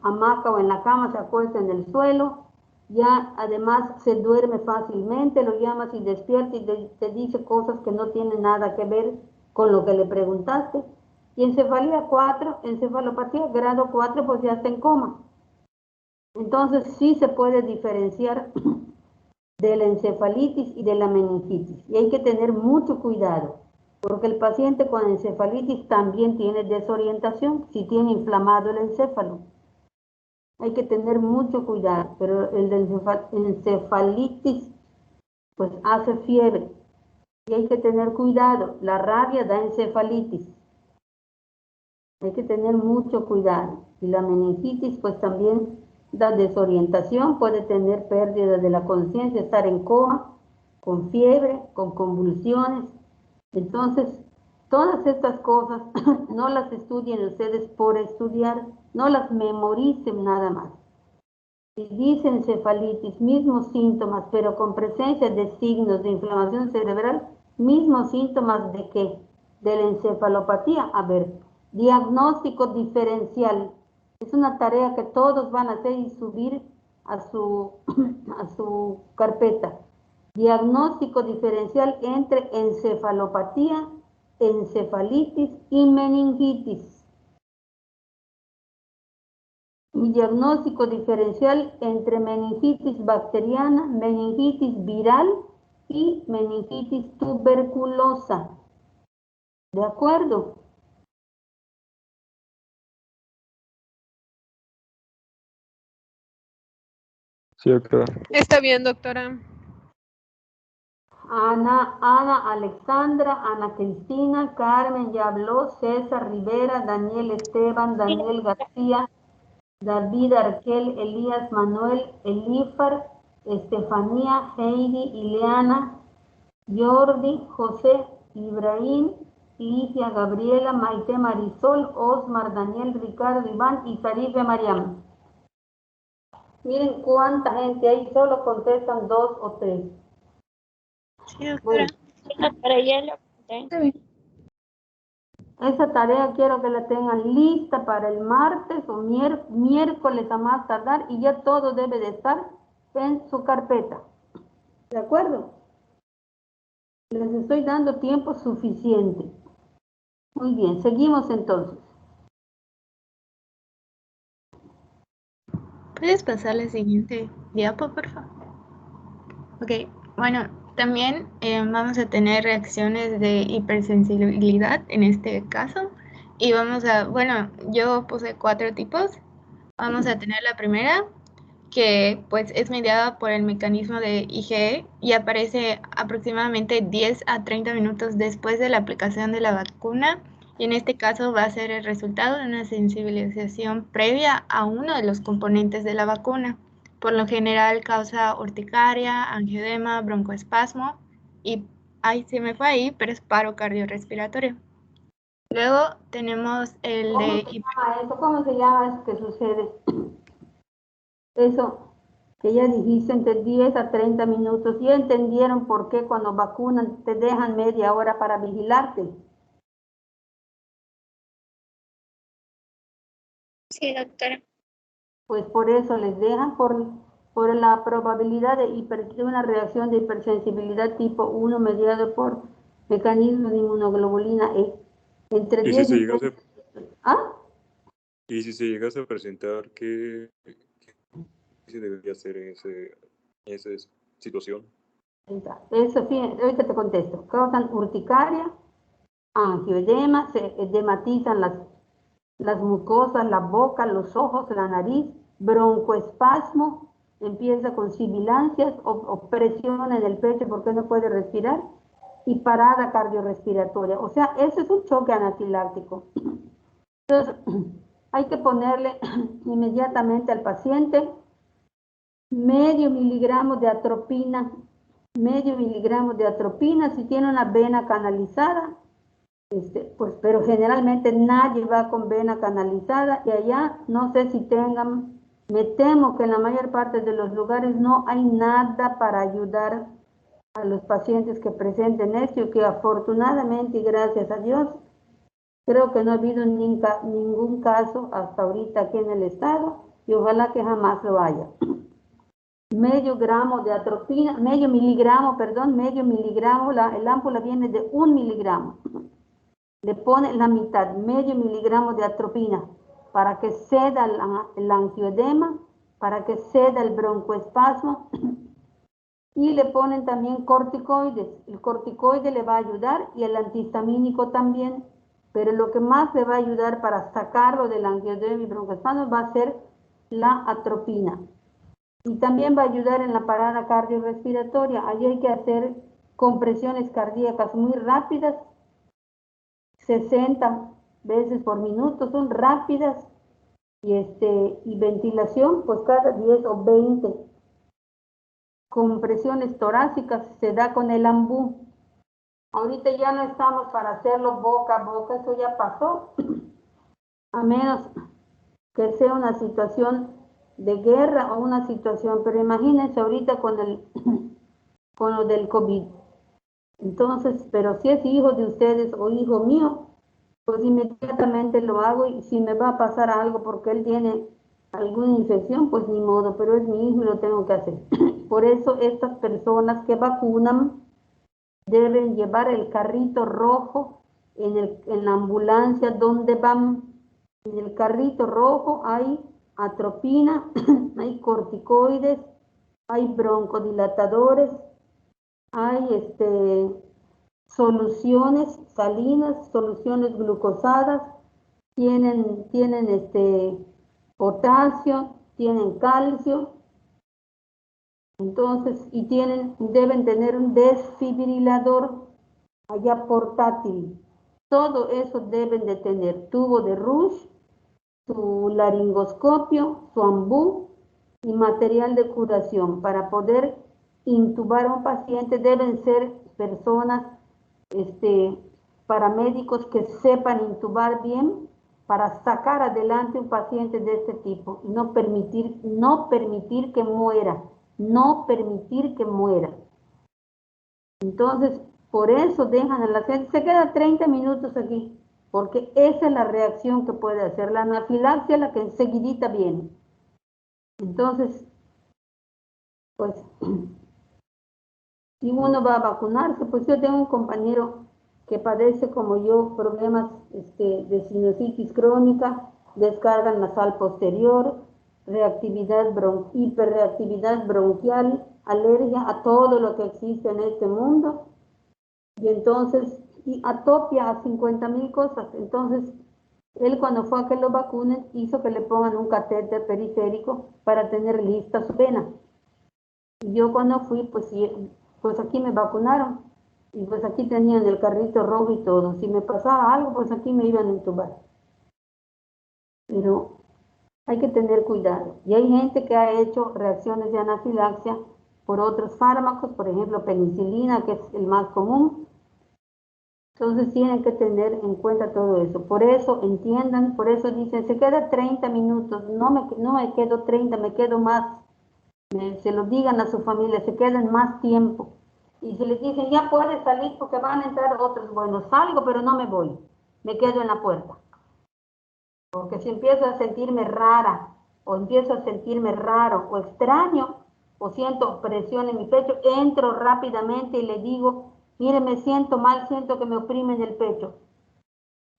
hamaca o en la cama, se acuesta en el suelo. Ya además se duerme fácilmente, lo llamas y despierta y te dice cosas que no tienen nada que ver con lo que le preguntaste. Y encefalopatía grado 4, pues ya está en coma. Entonces sí se puede diferenciar de la encefalitis y de la meningitis. Y hay que tener mucho cuidado, porque el paciente con encefalitis también tiene desorientación si tiene inflamado el encéfalo. Hay que tener mucho cuidado, pero el de encefalitis pues hace fiebre y hay que tener cuidado. La rabia da encefalitis. Hay que tener mucho cuidado. Y la meningitis pues también da desorientación, puede tener pérdida de la conciencia, estar en coma, con fiebre, con convulsiones. Entonces, todas estas cosas no las estudien ustedes por estudiar, no las memoricen nada más. Si dice encefalitis, mismos síntomas, pero con presencia de signos de inflamación cerebral, mismos síntomas ¿de qué? De la encefalopatía. A ver, diagnóstico diferencial. Es una tarea que todos van a hacer y subir a su carpeta. Diagnóstico diferencial entre encefalopatía, encefalitis y meningitis. Y diagnóstico diferencial entre meningitis bacteriana, meningitis viral y meningitis tuberculosa. ¿De acuerdo? Sí, doctora. Está bien, doctora. Ana Alexandra, Ana Cristina, Carmen ya habló, César Rivera, Daniel Esteban, Daniel García, David Arquel, Elías Manuel, Elífar, Estefanía, Heidi, Ileana, Jordi, José, Ibrahim, Ligia, Gabriela, Maite, Marisol, Osmar, Daniel, Ricardo, Iván y Sarife Mariam. Miren cuánta gente hay, solo contestan 2 o 3. Sí, doctora. Bueno, Para ya lo apunté. esa tarea quiero que la tengan lista para el martes o miércoles a más tardar y ya todo debe de estar en su carpeta. ¿De acuerdo? Les estoy dando tiempo suficiente. Muy bien, seguimos entonces. ¿Puedes pasar la siguiente diapo, por favor? Ok, bueno, también vamos a tener reacciones de hipersensibilidad en este caso. Y vamos a, bueno, yo puse 4 tipos. Vamos a tener la primera, que pues es mediada por el mecanismo de IgE y aparece aproximadamente 10 a 30 minutos después de la aplicación de la vacuna. Y en este caso va a ser el resultado de una sensibilización previa a uno de los componentes de la vacuna. Por lo general causa urticaria, angioedema, broncoespasmo y, ay, se me fue ahí, pero es paro cardiorrespiratorio. Luego tenemos el ¿Cómo de... se llama eso? ¿Cómo se llama eso que sucede? Eso que ya dijiste, entre 10 a 30 minutos. ¿Ya entendieron por qué cuando vacunan te dejan media hora para vigilarte? Sí, doctora. Pues por eso les dejan, por la probabilidad de una reacción de hipersensibilidad tipo 1 mediado por mecanismos de inmunoglobulina E. Entre Y 10 minutos. ¿Ah? y si se llegase a presentar, ¿qué se debería hacer en esa situación? Eso, fíjense, ahorita te contesto. Causan urticaria, angioedema, se edematizan las mucosas, la boca, los ojos, la nariz, broncoespasmo, empieza con sibilancias o presión en el pecho porque no puede respirar, y parada cardiorrespiratoria. O sea, eso es un choque anafiláctico. Entonces, hay que ponerle inmediatamente al paciente medio miligramo de atropina, si tiene una vena canalizada, pues, pero generalmente nadie va con vena canalizada y allá no sé si tengan, me temo que en la mayor parte de los lugares no hay nada para ayudar a los pacientes que presenten esto y que afortunadamente y gracias a Dios, creo que no ha habido ningún caso hasta ahorita aquí en el estado y ojalá que jamás lo haya. Medio miligramo, el ámpula viene de 1 miligramo. Le pone la mitad, medio miligramo de atropina para que ceda el angioedema, para que ceda el broncoespasmo y le ponen también corticoides. El corticoide le va a ayudar y el antihistamínico también, pero lo que más le va a ayudar para sacarlo del angioedema y broncoespasmo va a ser la atropina. Y también va a ayudar en la parada cardiorrespiratoria. Allí hay que hacer compresiones cardíacas muy rápidas, 60 veces por minuto, son rápidas, y ventilación, pues cada 10 o 20. Compresiones torácicas se da con el ambú. Ahorita ya no estamos para hacerlo boca a boca, eso ya pasó, a menos que sea una situación de guerra o una situación, pero imagínense ahorita con lo del COVID. Entonces, pero si es hijo de ustedes o hijo mío, pues inmediatamente lo hago y si me va a pasar algo porque él tiene alguna infección, pues ni modo, pero es mi hijo y lo tengo que hacer. Por eso estas personas que vacunan deben llevar el carrito rojo en la ambulancia donde van. En el carrito rojo hay atropina, hay corticoides, hay broncodilatadores, hay soluciones salinas, soluciones glucosadas, tienen potasio, tienen calcio, entonces, y deben tener un desfibrilador allá portátil. Todo eso deben de tener, tubo de Rush, su laringoscopio, su ambú y material de curación. Para poder intubar a un paciente deben ser personas, paramédicos que sepan intubar bien para sacar adelante un paciente de este tipo y no permitir que muera, no permitir que muera. Entonces, por eso dejan a la gente, se queda 30 minutos aquí, porque esa es la reacción que puede hacer la anafilaxia, la que enseguidita viene. Entonces, pues, si uno va a vacunarse, pues yo tengo un compañero que padece como yo problemas de sinusitis crónica, descarga nasal posterior, hiperreactividad bronquial, alergia a todo lo que existe en este mundo, y entonces, y atopia a 50.000 cosas. Entonces, él cuando fue a que lo vacunen, hizo que le pongan un catéter periférico para tener lista su vena. Y yo cuando fui, pues aquí me vacunaron. Y pues aquí tenían el carrito rojo y todo. Si me pasaba algo, pues aquí me iban a intubar. Pero hay que tener cuidado. Y hay gente que ha hecho reacciones de anafilaxia por otros fármacos, por ejemplo, penicilina, que es el más común. Entonces tienen que tener en cuenta todo eso. Por eso entiendan, por eso dicen, se queda 30 minutos. No me quedo 30, me quedo más. Se lo digan a su familia, se queden más tiempo. Y si les dicen, ya puedes salir porque van a entrar otros, bueno, salgo, pero no me voy. Me quedo en la puerta. Porque si empiezo a sentirme rara, o empiezo a sentirme raro, o extraño, o siento presión en mi pecho, entro rápidamente y le digo, mire, me siento mal, siento que me oprimen el pecho.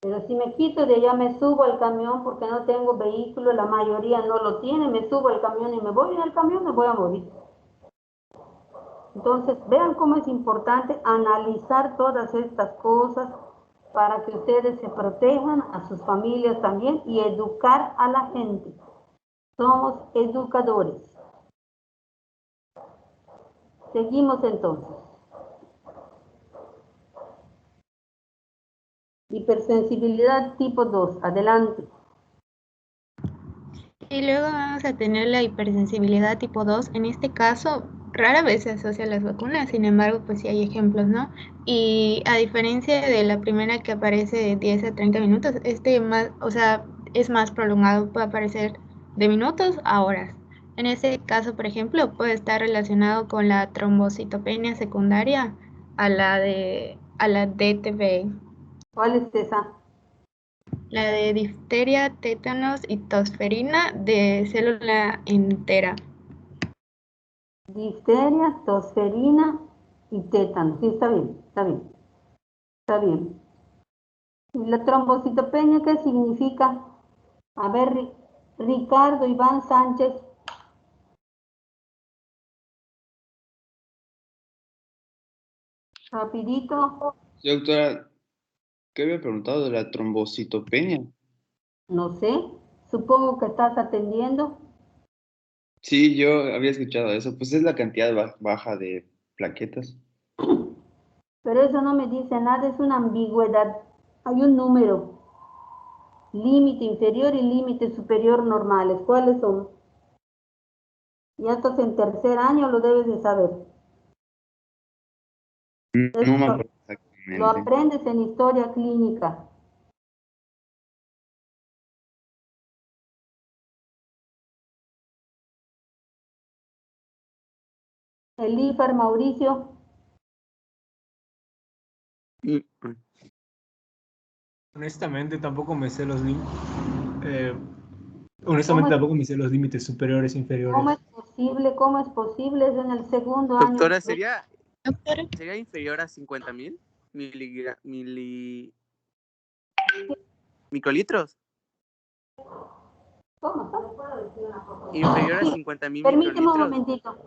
Pero si me quito de allá, me subo al camión porque no tengo vehículo, la mayoría no lo tiene, me subo al camión y me voy en el camión, me voy a morir. Entonces, vean cómo es importante analizar todas estas cosas para que ustedes se protejan, a sus familias también, y educar a la gente. Somos educadores. Seguimos entonces. Hipersensibilidad tipo 2. Adelante. Y luego vamos a tener la hipersensibilidad tipo 2. En este caso, rara vez se asocia a las vacunas, sin embargo, pues sí hay ejemplos, ¿no? Y a diferencia de la primera que aparece de 10 a 30 minutos, es más prolongado, puede aparecer de minutos a horas. En ese caso, por ejemplo, puede estar relacionado con la trombocitopenia secundaria a la DTB. ¿Cuál es esa? La de difteria, tétanos y tosferina de célula entera. Difteria, tosferina y tétano. Sí, está bien, está bien. Está bien. ¿Y la trombocitopenia qué significa? A ver, Ricardo Iván Sánchez. Rapidito. Sí, doctora, ¿qué había preguntado de la trombocitopenia? No sé, supongo que estás atendiendo. Sí, yo había escuchado eso. Pues es la cantidad baja de plaquetas. Pero eso no me dice nada, es una ambigüedad. Hay un número, límite inferior y límite superior normales. ¿Cuáles son? Ya estás en tercer año, lo debes de saber. No me Eso acuerdo lo exactamente. aprendes en historia clínica. El IFAR, Mauricio. Honestamente, tampoco me sé los límites. ¿Cómo Tampoco me sé los límites superiores e inferiores. es posible? ¿Cómo es posible? Es en el segundo año. Doctora, ¿sería inferior a 50,000 microlitros? Inferior a 50,000 Permíteme un microlitros.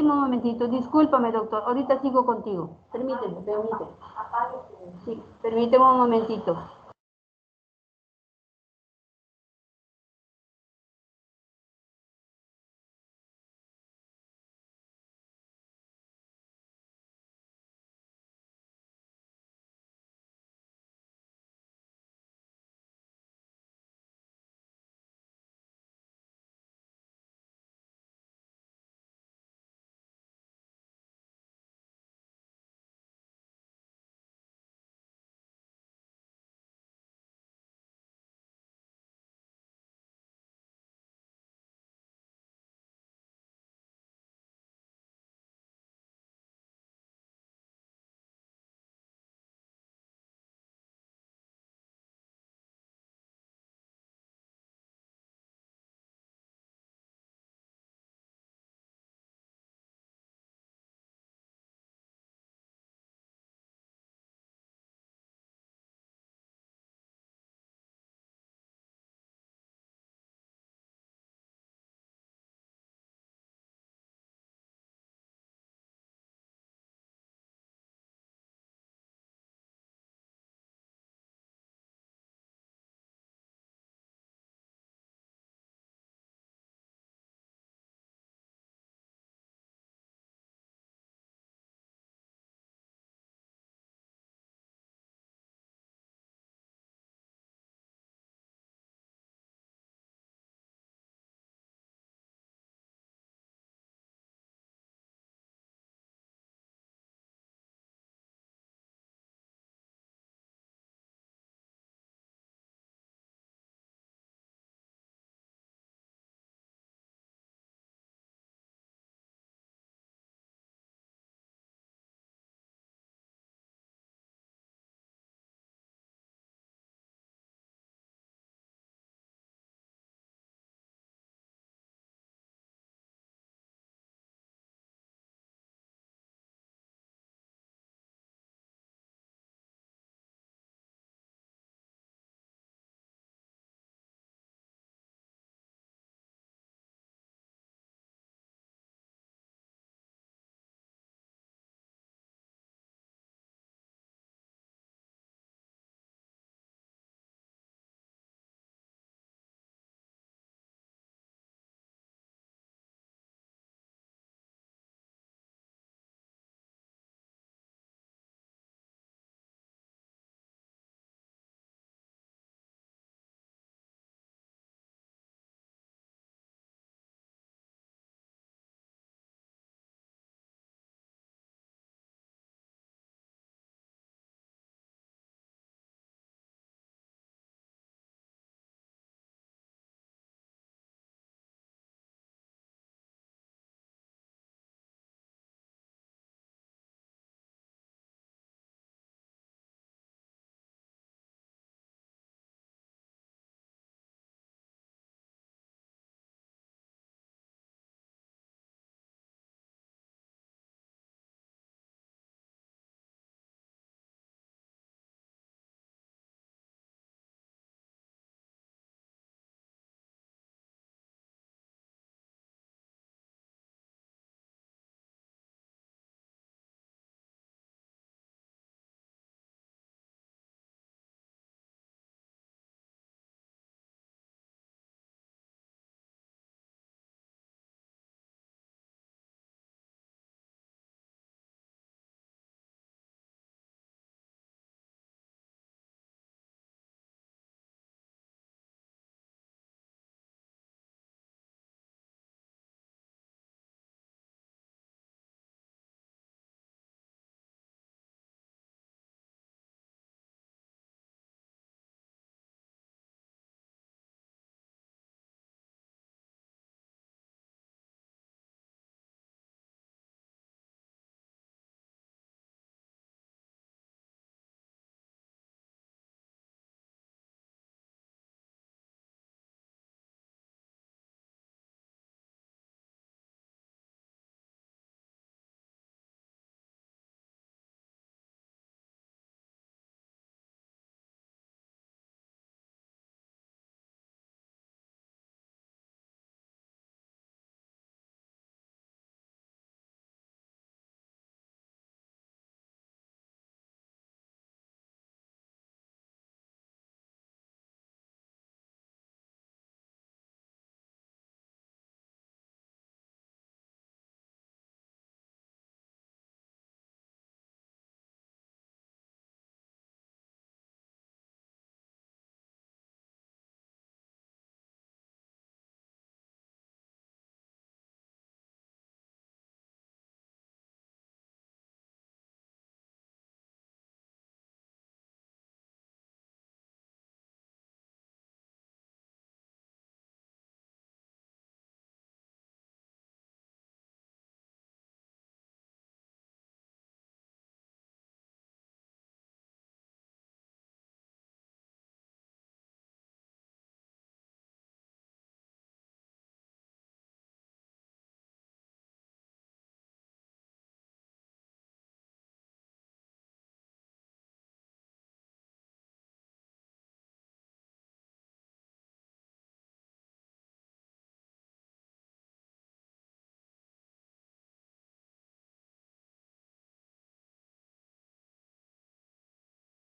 momentito, discúlpame, doctor, ahorita sigo contigo. Permíteme. Sí, permíteme un momentito.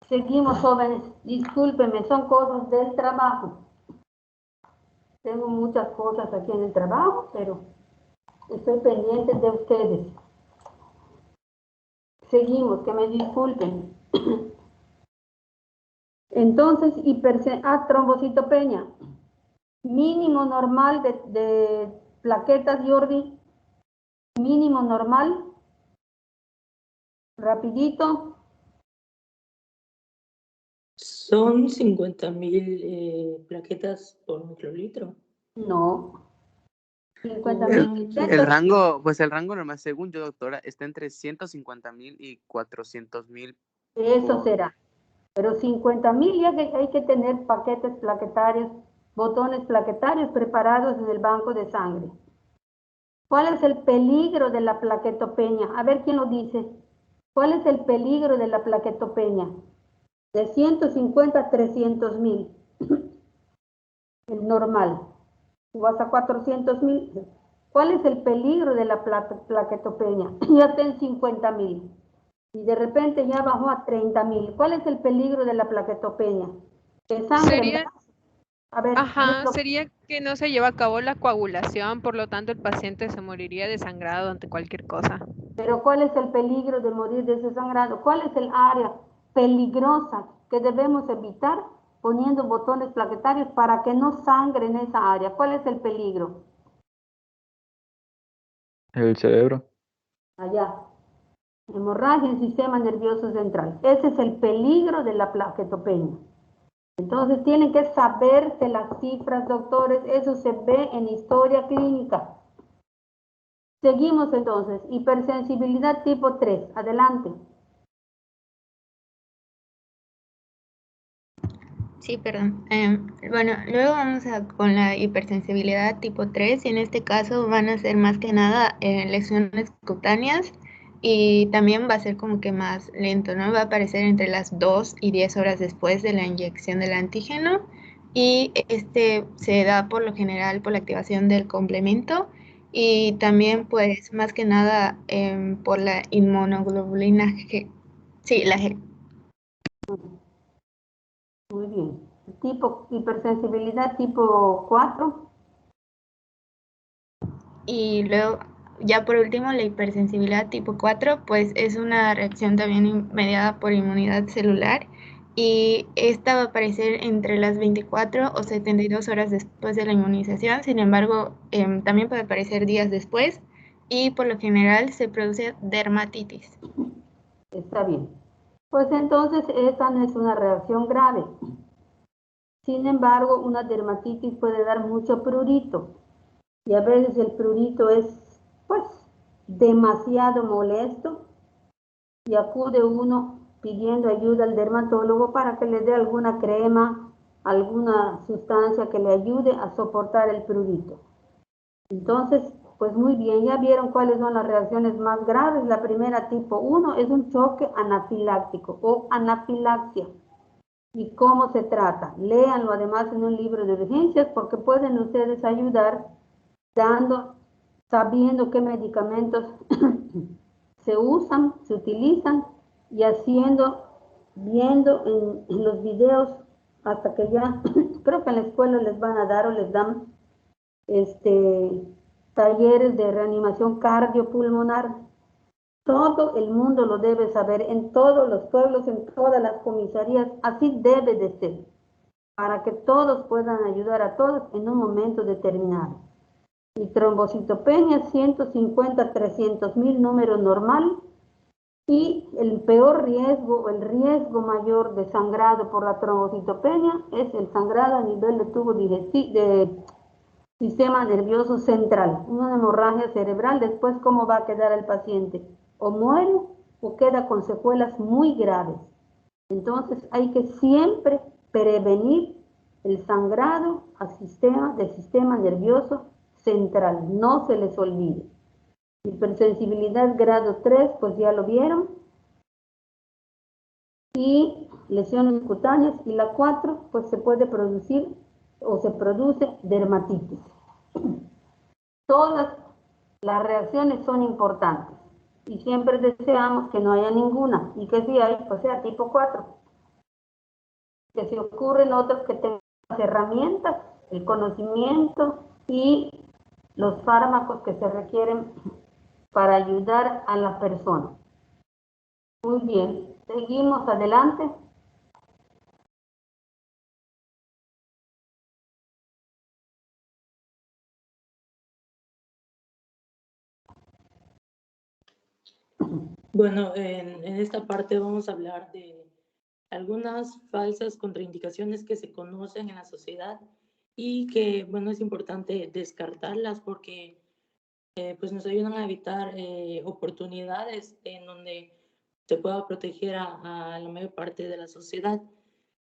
Seguimos, jóvenes. Discúlpenme, son cosas del trabajo. Tengo muchas cosas aquí en el trabajo, pero estoy pendiente de ustedes. Seguimos, que me disculpen. Entonces, trombocitopenia. Mínimo normal de plaquetas, Jordi. Mínimo normal. Rapidito. Son 50.000 plaquetas por microlitro. No. 50.000. El rango, pues el rango normal, según yo, doctora, está entre 150.000 y 400.000. Eso será. Pero 50.000 ya que hay que tener paquetes plaquetarios, botones plaquetarios preparados en el banco de sangre. ¿Cuál es el peligro de la plaquetopenia? A ver quién lo dice. ¿Cuál es el peligro de la plaquetopenia? De 150 a 300.000. El normal. Si vas a 400.000. ¿Cuál es el peligro de la plaquetopenia? Ya está en 50.000. Y de repente ya bajó a 30.000. ¿Cuál es el peligro de la plaquetopenia? Que sangre. A ver, sería que no se lleva a cabo la coagulación, por lo tanto el paciente se moriría desangrado ante cualquier cosa. Pero ¿cuál es el peligro de morir de ese sangrado? ¿Cuál es el área peligrosa que debemos evitar poniendo botones plaquetarios para que no sangre en esa área? ¿Cuál es el peligro? El cerebro. Allá. Hemorragia en sistema nervioso central. Ese es el peligro de la plaquetopenia. Entonces tienen que saberse las cifras, doctores. Eso se ve en historia clínica. Seguimos entonces. Hipersensibilidad tipo 3. Adelante. Sí, perdón. Bueno, luego vamos con la hipersensibilidad tipo 3 y en este caso van a ser más que nada lesiones cutáneas y también va a ser como que más lento, ¿no? Va a aparecer entre las 2 y 10 horas después de la inyección del antígeno y se da por lo general por la activación del complemento y también pues más que nada por la inmunoglobulina G. Sí, la G. Muy bien. Hipersensibilidad tipo 4. Y luego, ya por último, la hipersensibilidad tipo 4, pues es una reacción también mediada por inmunidad celular y esta va a aparecer entre las 24 o 72 horas después de la inmunización, sin embargo, también puede aparecer días después y por lo general se produce dermatitis. Está bien. Pues entonces esa no es una reacción grave. Sin embargo, una dermatitis puede dar mucho prurito y a veces el prurito es pues demasiado molesto y acude uno pidiendo ayuda al dermatólogo para que le dé alguna crema, alguna sustancia que le ayude a soportar el prurito. Entonces, pues muy bien, ya vieron cuáles son las reacciones más graves. La primera tipo 1 es un choque anafiláctico o anafilaxia. ¿Y cómo se trata? Léanlo además en un libro de urgencias porque pueden ustedes ayudar sabiendo qué medicamentos se usan, se utilizan y viendo en los videos hasta que ya, creo que en la escuela les van a dar o les dan talleres de reanimación cardiopulmonar. Todo el mundo lo debe saber, en todos los pueblos, en todas las comisarías, así debe de ser, para que todos puedan ayudar a todos en un momento determinado. Y trombocitopenia, 150, 300.000 número normal, y el peor riesgo, o el riesgo mayor de sangrado por la trombocitopenia es el sangrado a nivel de tubo de sistema nervioso central, una hemorragia cerebral. Después, ¿cómo va a quedar el paciente? O muere o queda con secuelas muy graves. Entonces hay que siempre prevenir el sangrado del sistema nervioso central, no se les olvide. Hipersensibilidad grado 3, pues ya lo vieron. Y lesiones cutáneas. Y la 4, pues se puede producir o se produce dermatitis. Todas las reacciones son importantes y siempre deseamos que no haya ninguna y que si hay, pues sea tipo 4. que se ocurren otros que tengan las herramientas, el conocimiento y los fármacos que se requieren para ayudar a la persona. Muy bien, seguimos adelante. Bueno, en esta parte vamos a hablar de algunas falsas contraindicaciones que se conocen en la sociedad y que, bueno, es importante descartarlas porque pues nos ayudan a evitar oportunidades en donde se pueda proteger a la mayor parte de la sociedad.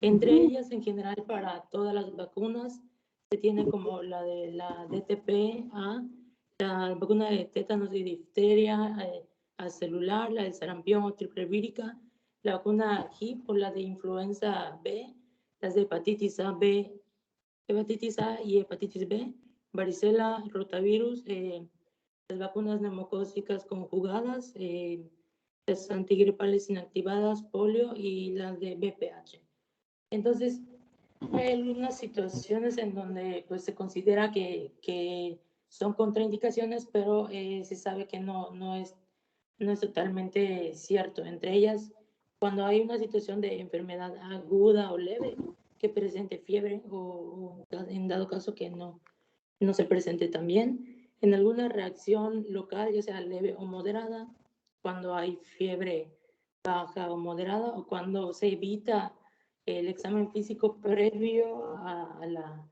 Entre ellas, en general, para todas las vacunas, se tiene como la de la DTP-A, la vacuna de tétanos y difteria celular, la de sarampión o triple vírica, la vacuna HIP o la de influenza B, las de hepatitis A, B, hepatitis A y hepatitis B, varicela, rotavirus, las vacunas neumocócicas conjugadas, las antigripales inactivadas, polio y las de BPH. Entonces, hay algunas situaciones en donde pues, se considera que son contraindicaciones, pero se sabe que no es totalmente cierto. Entre ellas, cuando hay una situación de enfermedad aguda o leve que presente fiebre o en dado caso que no se presente también, en alguna reacción local, ya sea leve o moderada, cuando hay fiebre baja o moderada o cuando se evita el examen físico previo a la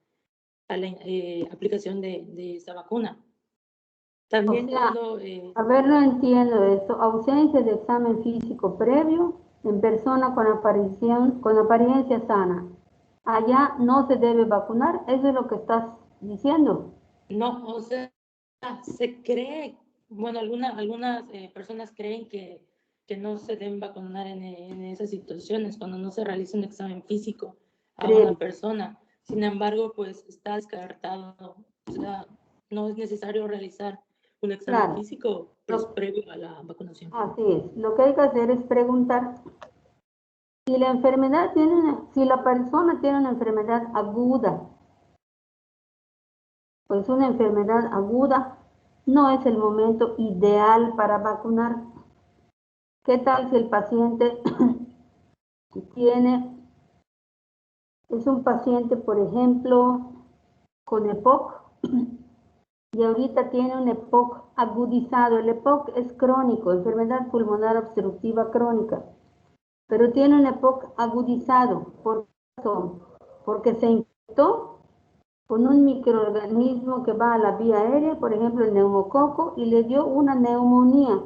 aplicación de esta vacuna. También O sea, cuando... a ver, no entiendo eso. Ausencia de examen físico previo en persona con apariencia sana. Allá no se debe vacunar, eso es lo que estás diciendo. No, o sea, se cree, bueno, algunas personas creen que no se deben vacunar en esas situaciones cuando no se realiza un examen físico a una persona. Sin embargo, pues está descartado, o sea, no es necesario realizar un examen físico previo a la vacunación. Así es, lo que hay que hacer es preguntar si la enfermedad si la persona tiene una enfermedad aguda, pues una enfermedad aguda no es el momento ideal para vacunar. ¿Qué tal si el paciente es un paciente, por ejemplo, con EPOC y ahorita tiene un EPOC agudizado? El EPOC es crónico, enfermedad pulmonar obstructiva crónica, pero tiene un EPOC agudizado. ¿Por qué razón? Porque se infectó con un microorganismo que va a la vía aérea, por ejemplo el neumococo, y le dio una neumonía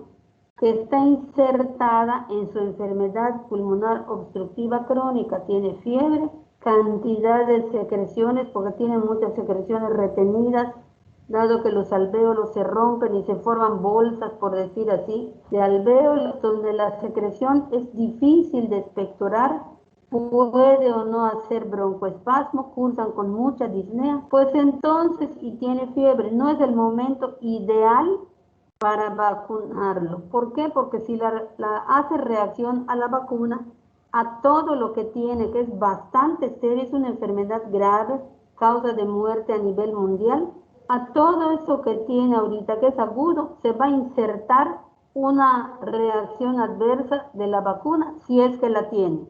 que está insertada en su enfermedad pulmonar obstructiva crónica. Tiene fiebre, cantidad de secreciones, porque tiene muchas secreciones retenidas, dado que los alvéolos se rompen y se forman bolsas, por decir así, de alvéolos donde la secreción es difícil de expectorar, puede o no hacer broncoespasmo, cursan con mucha disnea, pues entonces, y tiene fiebre, no es el momento ideal para vacunarlo. ¿Por qué? Porque si la hace reacción a la vacuna, a todo lo que tiene, que es bastante serio, es una enfermedad grave, causa de muerte a nivel mundial, a todo eso que tiene ahorita, que es agudo, se va a insertar una reacción adversa de la vacuna, si es que la tiene.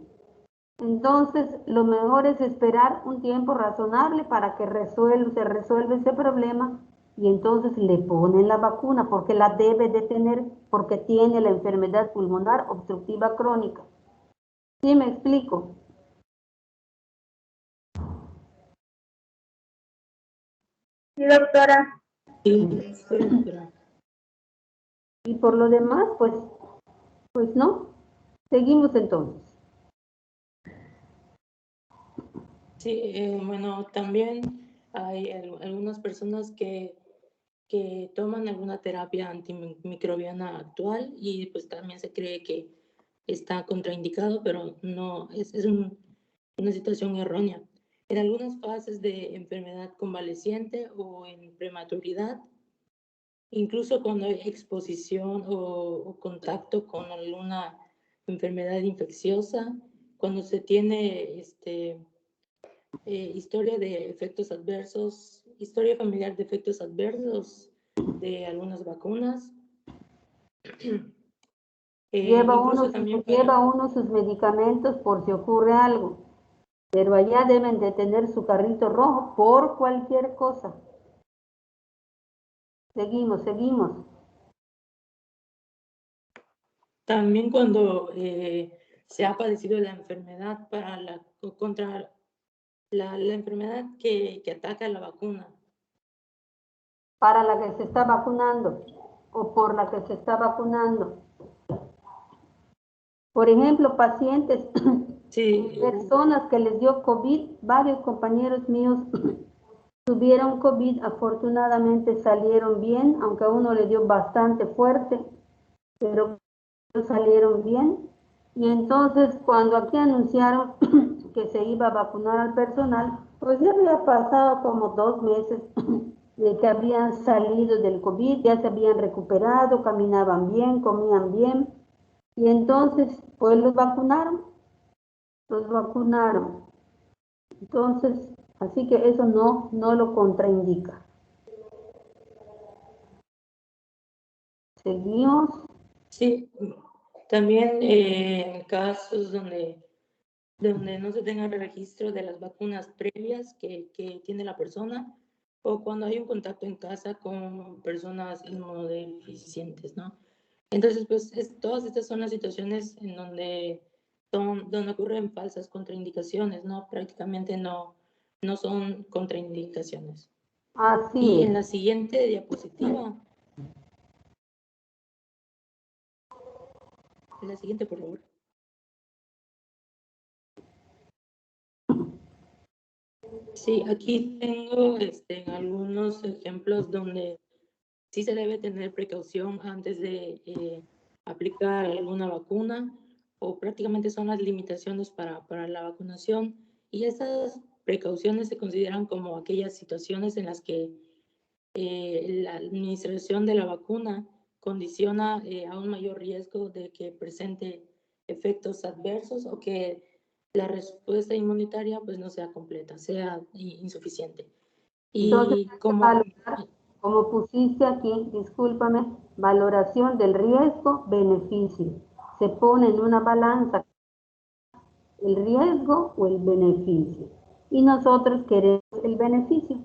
Entonces, lo mejor es esperar un tiempo razonable para que se resuelva ese problema y entonces le ponen la vacuna porque la debe de tener porque tiene la enfermedad pulmonar obstructiva crónica. ¿Sí me explico? Sí, doctora. Sí, doctora. Y por lo demás, pues no. Seguimos entonces. Sí, bueno, también hay algunas personas que toman alguna terapia antimicrobiana actual y pues también se cree que está contraindicado, pero no, es una situación errónea. En algunas fases de enfermedad convaleciente o en prematuridad, incluso cuando hay exposición o contacto con alguna enfermedad infecciosa, cuando se tiene historia de efectos adversos, historia familiar de efectos adversos de algunas vacunas. Lleva Incluso uno, también lleva uno sus medicamentos por si ocurre algo, pero allá deben de tener su carrito rojo por cualquier cosa. Seguimos. También cuando se ha padecido la enfermedad contra la enfermedad que ataca la vacuna. Para la que se está vacunando o por la que se está vacunando. Por ejemplo, pacientes, sí. Personas que les dio COVID, varios compañeros míos tuvieron COVID, afortunadamente salieron bien, aunque a uno le dio bastante fuerte, pero salieron bien. Y entonces cuando aquí anunciaron que se iba a vacunar al personal, pues ya había pasado como 2 meses de que habían salido del COVID, ya se habían recuperado, caminaban bien, comían bien, y entonces pues los vacunaron. Entonces, así que eso no lo contraindica. Seguimos. Sí, también en casos donde no se tenga registro de las vacunas previas que tiene la persona, o cuando hay un contacto en casa con personas inmunodeficientes, ¿no? Entonces, pues todas estas son las situaciones en donde ocurren falsas contraindicaciones, ¿no? Prácticamente no son contraindicaciones. Así y es. En la siguiente diapositiva. En la siguiente, por favor. Sí, aquí tengo algunos ejemplos donde sí se debe tener precaución antes de aplicar alguna vacuna, o prácticamente son las limitaciones para la vacunación, y esas precauciones se consideran como aquellas situaciones en las que la administración de la vacuna condiciona a un mayor riesgo de que presente efectos adversos, o que la respuesta inmunitaria pues no sea completa, sea insuficiente. Entonces, como pusiste aquí, discúlpame, valoración del riesgo-beneficio. Se pone en una balanza el riesgo o el beneficio. Y nosotros queremos el beneficio.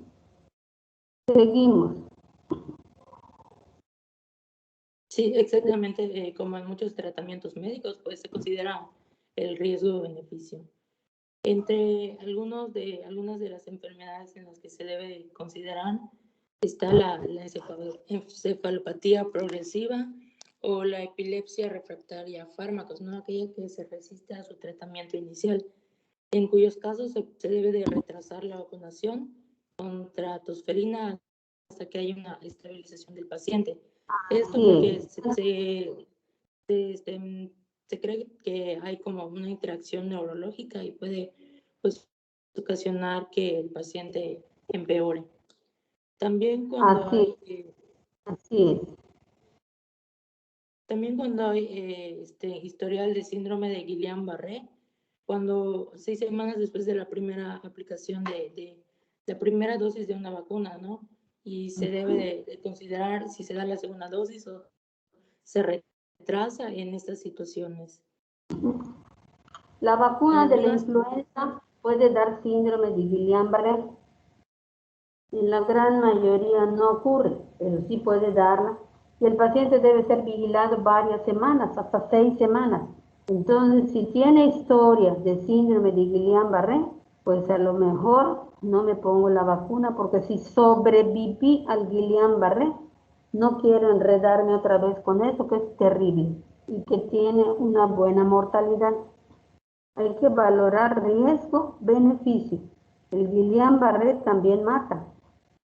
Seguimos. Sí, exactamente, como en muchos tratamientos médicos, pues se considera el riesgo-beneficio. Entre algunas de las enfermedades en las que se debe considerar está la encefalopatía progresiva o la epilepsia refractaria a fármacos, ¿no? Aquella que se resiste a su tratamiento inicial, en cuyos casos se debe de retrasar la vacunación contra tosferina hasta que haya una estabilización del paciente. Esto porque se cree que hay como una interacción neurológica y puede pues ocasionar que el paciente empeore. También cuando hay historial de síndrome de Guillain-Barré, cuando 6 semanas después de la primera aplicación de la primera dosis de una vacuna, ¿no? Y se debe de considerar si se da la segunda dosis o se retrasa en estas situaciones. La vacuna de la influenza puede dar síndrome de Guillain-Barré. En la gran mayoría no ocurre, pero sí puede darla. Y el paciente debe ser vigilado varias semanas, hasta 6 semanas. Entonces, si tiene historias de síndrome de Guillain-Barré, pues a lo mejor no me pongo la vacuna, porque si sobreviví al Guillain-Barré, no quiero enredarme otra vez con eso, que es terrible y que tiene una buena mortalidad. Hay que valorar riesgo-beneficio. El Guillain-Barré también mata.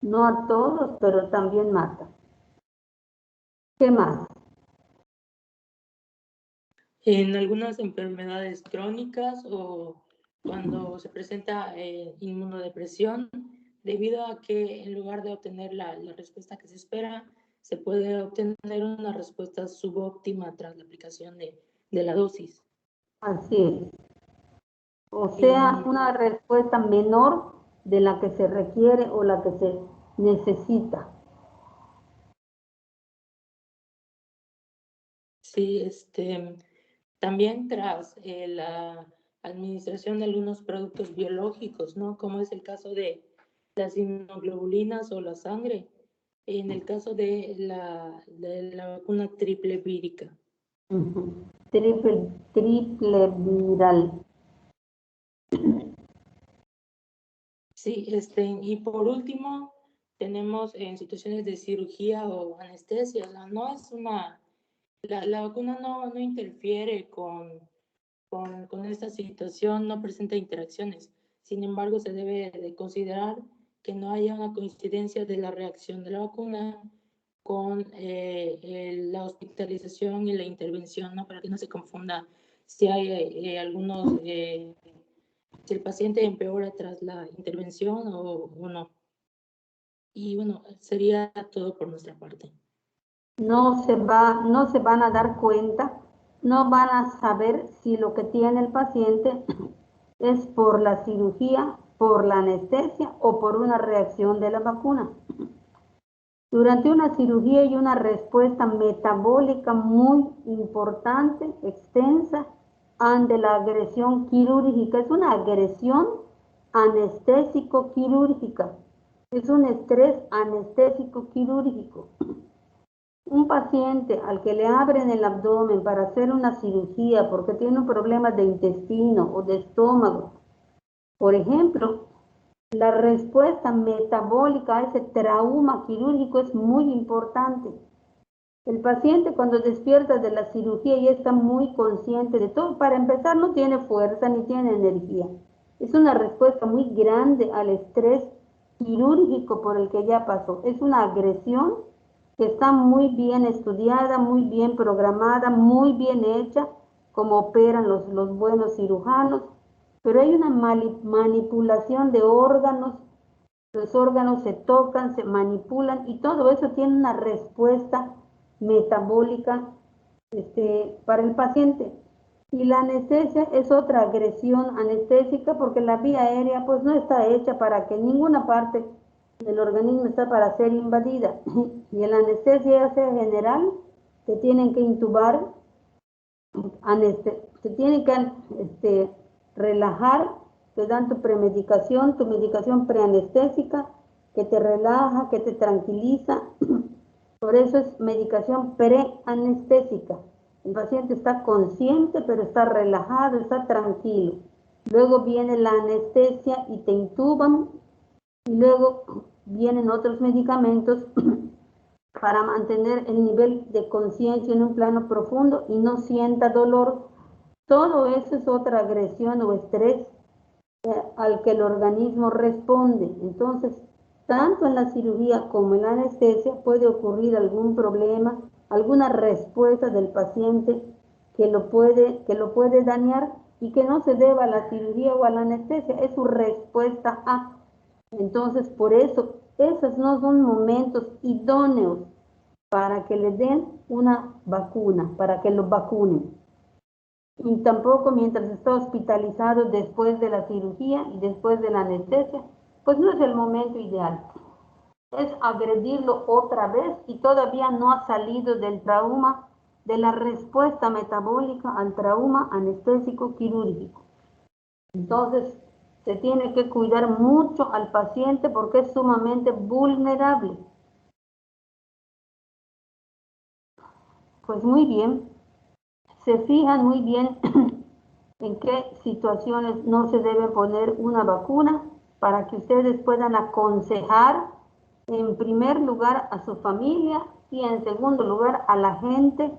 No a todos, pero también mata. ¿Qué más? En algunas enfermedades crónicas o cuando se presenta inmunodepresión, debido a que en lugar de obtener la respuesta que se espera, se puede obtener una respuesta subóptima tras la aplicación de la dosis. Así es. O sea, una respuesta menor de la que se requiere o la que se necesita. Sí, también tras la administración de algunos productos biológicos, ¿no? Como es el caso de las inmunoglobulinas o la sangre, en el caso de la vacuna triple vírica. Triple viral. Sí, y por último, tenemos en situaciones de cirugía o anestesia, no es la vacuna no interfiere con esta situación, no presenta interacciones. Sin embargo, se debe de considerar que no haya una coincidencia de la reacción de la vacuna con la hospitalización y la intervención, ¿no? Para que no se confunda si hay si el paciente empeora tras la intervención o no. Y bueno, sería todo por nuestra parte. No se van a dar cuenta, no van a saber si lo que tiene el paciente es por la cirugía, por la anestesia o por una reacción de la vacuna. Durante una cirugía hay una respuesta metabólica muy importante, extensa, ante la agresión quirúrgica. Es una agresión anestésico-quirúrgica. Es un estrés anestésico-quirúrgico. Un paciente al que le abren el abdomen para hacer una cirugía porque tiene un problema de intestino o de estómago, por ejemplo, la respuesta metabólica a ese trauma quirúrgico es muy importante. El paciente cuando despierta de la cirugía ya está muy consciente de todo. Para empezar, no tiene fuerza ni tiene energía. Es una respuesta muy grande al estrés quirúrgico por el que ya pasó. Es una agresión que está muy bien estudiada, muy bien programada, muy bien hecha, como operan los buenos cirujanos, pero hay una manipulación de órganos, los órganos se tocan, se manipulan y todo eso tiene una respuesta metabólica para el paciente. Y la anestesia es otra agresión anestésica porque la vía aérea pues no está hecha para que ninguna parte del organismo está para ser invadida. Y en la anestesia ya sea general, te tienen que intubar, te tienen que relajar, te dan tu premedicación, tu medicación preanestésica, que te relaja, que te tranquiliza. Por eso es medicación preanestésica. El paciente está consciente, pero está relajado, está tranquilo. Luego viene la anestesia y te intuban. Y luego vienen otros medicamentos para mantener el nivel de conciencia en un plano profundo y no sienta dolor. Todo eso es otra agresión o estrés al que el organismo responde. Entonces, tanto en la cirugía como en la anestesia puede ocurrir algún problema, alguna respuesta del paciente que lo puede dañar y que no se deba a la cirugía o a la anestesia, es su respuesta a. Entonces, por eso, esos no son momentos idóneos para que le den una vacuna, para que lo vacunen. Y tampoco mientras está hospitalizado después de la cirugía y después de la anestesia, pues no es el momento ideal. Es agredirlo otra vez y todavía no ha salido del trauma, de la respuesta metabólica al trauma anestésico quirúrgico. Entonces, se tiene que cuidar mucho al paciente porque es sumamente vulnerable. Pues muy bien, se fijan muy bien en qué situaciones no se debe poner una vacuna para que ustedes puedan aconsejar en primer lugar a su familia y en segundo lugar a la gente,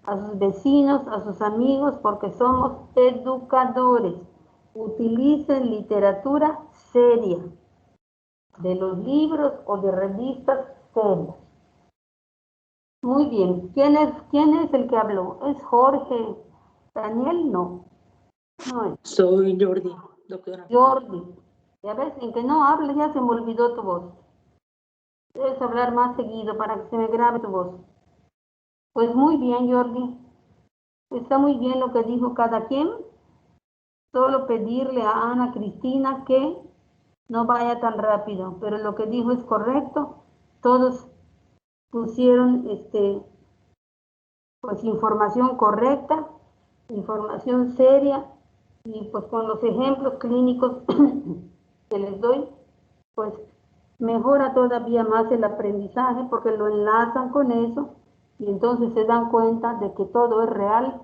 a sus vecinos, a sus amigos, porque somos educadores. Utilicen literatura seria, de los libros o de revistas serias. Muy bien, ¿quién es el que habló? ¿Es Jorge? ¿Daniel? No. No es. Soy Jordi, doctora. Jordi. Ya ves, en que no hables ya se me olvidó tu voz. Debes hablar más seguido para que se me grabe tu voz. Pues muy bien, Jordi. Está muy bien lo que dijo cada quien. solo pedirle a Ana Cristina que no vaya tan rápido, pero lo que dijo es correcto. Todos pusieron pues información correcta, información seria, y pues con los ejemplos clínicos que les doy, pues mejora todavía más el aprendizaje porque lo enlazan con eso y entonces se dan cuenta de que todo es real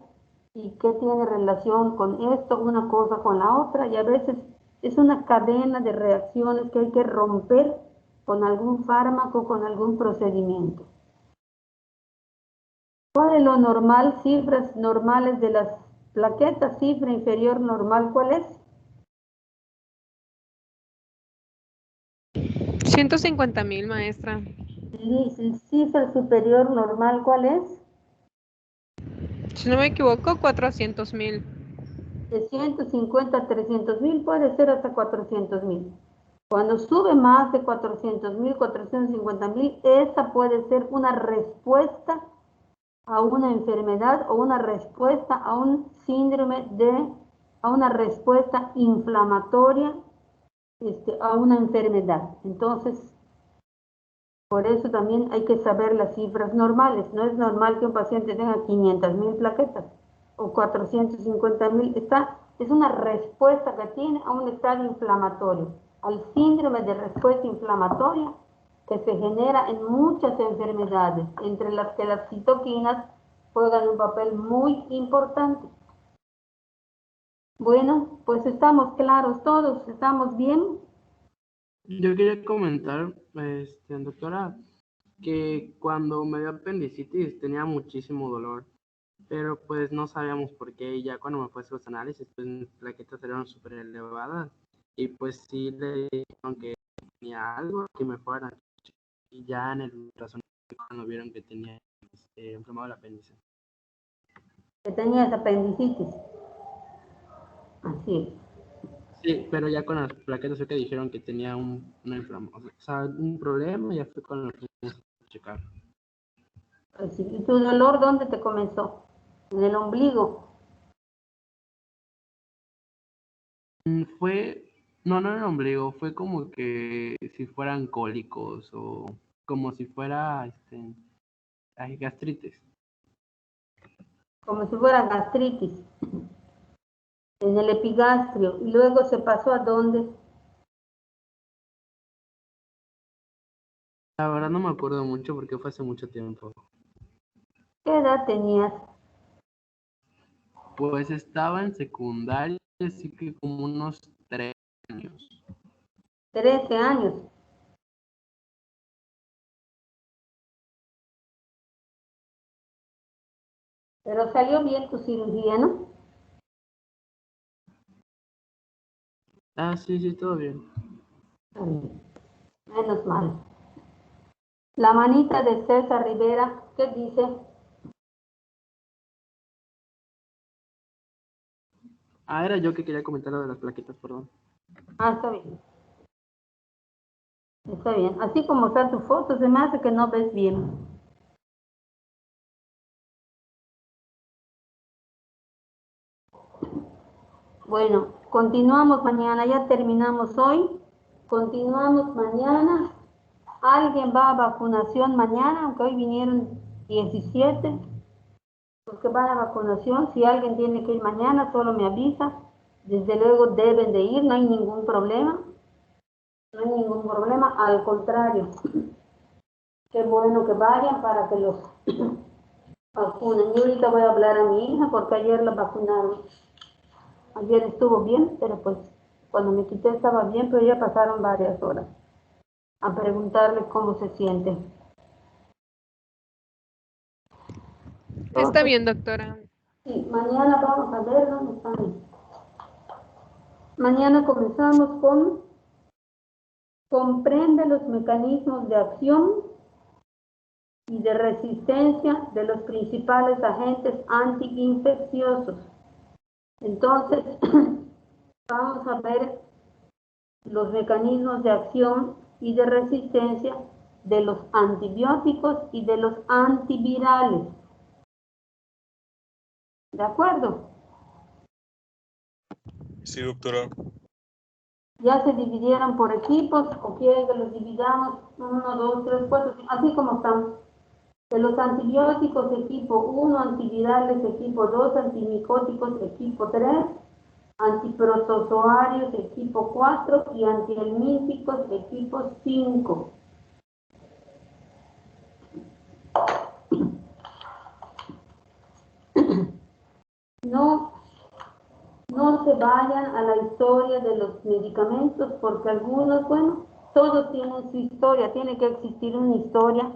y que tiene relación con esto, una cosa con la otra, y a veces es una cadena de reacciones que hay que romper con algún fármaco, con algún procedimiento. ¿Cuál es lo normal? Cifras normales de las plaquetas, cifra inferior normal, ¿cuál es? 150,000, maestra. Cifra superior normal, ¿cuál es? Si no me equivoco, 400,000. De 150 a 300,000, puede ser hasta 400,000. Cuando sube más de 400,000, 450,000, esa puede ser una respuesta a una enfermedad o una respuesta a un síndrome a una respuesta inflamatoria a una enfermedad. Entonces, por eso también hay que saber las cifras normales. No es normal que un paciente tenga 500,000 plaquetas o 450,000. Es una respuesta que tiene a un estado inflamatorio, al síndrome de respuesta inflamatoria que se genera en muchas enfermedades, entre las que las citoquinas juegan un papel muy importante. Bueno, pues estamos claros todos, ¿estamos bien? Yo quería comentar, doctora, que cuando me dio apendicitis tenía muchísimo dolor, pero pues no sabíamos por qué, y ya cuando me fue a hacer los análisis, pues mis plaquetas salieron súper elevadas, y pues sí le dijeron que tenía algo que me fuera, y ya en el ultrasonido cuando vieron que tenía inflamado el apéndice. Que tenías apendicitis. Así es. Sí, pero ya con las plaquetas fue que dijeron que tenía una inflamación, o sea, un problema, y ya fue cuando lo fuimos a checar. Así. ¿Y tu dolor dónde te comenzó? ¿En el ombligo? No en el ombligo, fue como que si fueran cólicos o como si fuera gastritis. Como si fuera gastritis. En el epigastrio. ¿Y luego se pasó a dónde? La verdad no me acuerdo mucho porque fue hace mucho tiempo. ¿Qué edad tenías? Pues estaba en secundaria, así que como unos 3 años. 13 años. Pero salió bien tu cirugía, ¿no? Ah, sí, todo bien. Menos mal. La manita de César Rivera, ¿qué dice? Ah, era yo que quería comentar lo de las plaquetas, perdón. Ah, está bien. Está bien. Así como está tu foto, se me hace que no ves bien. Bueno, continuamos mañana. Ya terminamos hoy. Continuamos mañana. ¿Alguien va a vacunación mañana? Aunque hoy vinieron 17. Los que van a vacunación, si alguien tiene que ir mañana, solo me avisa. Desde luego deben de ir, no hay ningún problema. No hay ningún problema, al contrario. Qué bueno que vayan para que los vacunen. Yo ahorita voy a hablar a mi hija porque ayer la vacunaron. Ayer estuvo bien, pero pues cuando me quité estaba bien, pero ya pasaron varias horas a preguntarle cómo se siente. Está bien, doctora. Sí, mañana vamos a ver dónde están. Mañana comenzamos con comprende los mecanismos de acción y de resistencia de los principales agentes antiinfecciosos. Entonces, vamos a ver los mecanismos de acción y de resistencia de los antibióticos y de los antivirales. ¿De acuerdo? Sí, doctora. ¿Ya se dividieron por equipos o quieren que los dividamos 1, 2, 3, 4, así como están? De los antibióticos, equipo 1, antivirales, equipo 2, antimicóticos, equipo 3, antiprotozoarios, equipo 4 y antihelmínticos, equipo 5. No se vayan a la historia de los medicamentos porque algunos, bueno, todos tienen su historia, tiene que existir una historia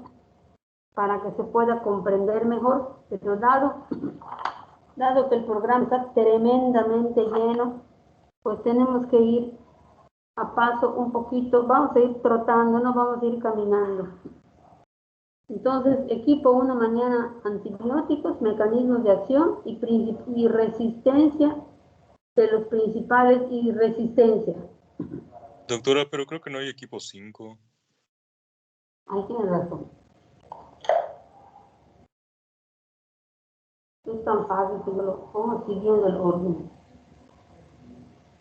para que se pueda comprender mejor, pero dado que el programa está tremendamente lleno, pues tenemos que ir a paso un poquito, vamos a ir trotando, no vamos a ir caminando. Entonces, equipo 1 mañana, antibióticos, mecanismos de acción y resistencia de los principales y resistencia. Doctora, pero creo que no hay equipo 5. Ahí tiene razón. Es tan fácil que lo vamos siguiendo el orden.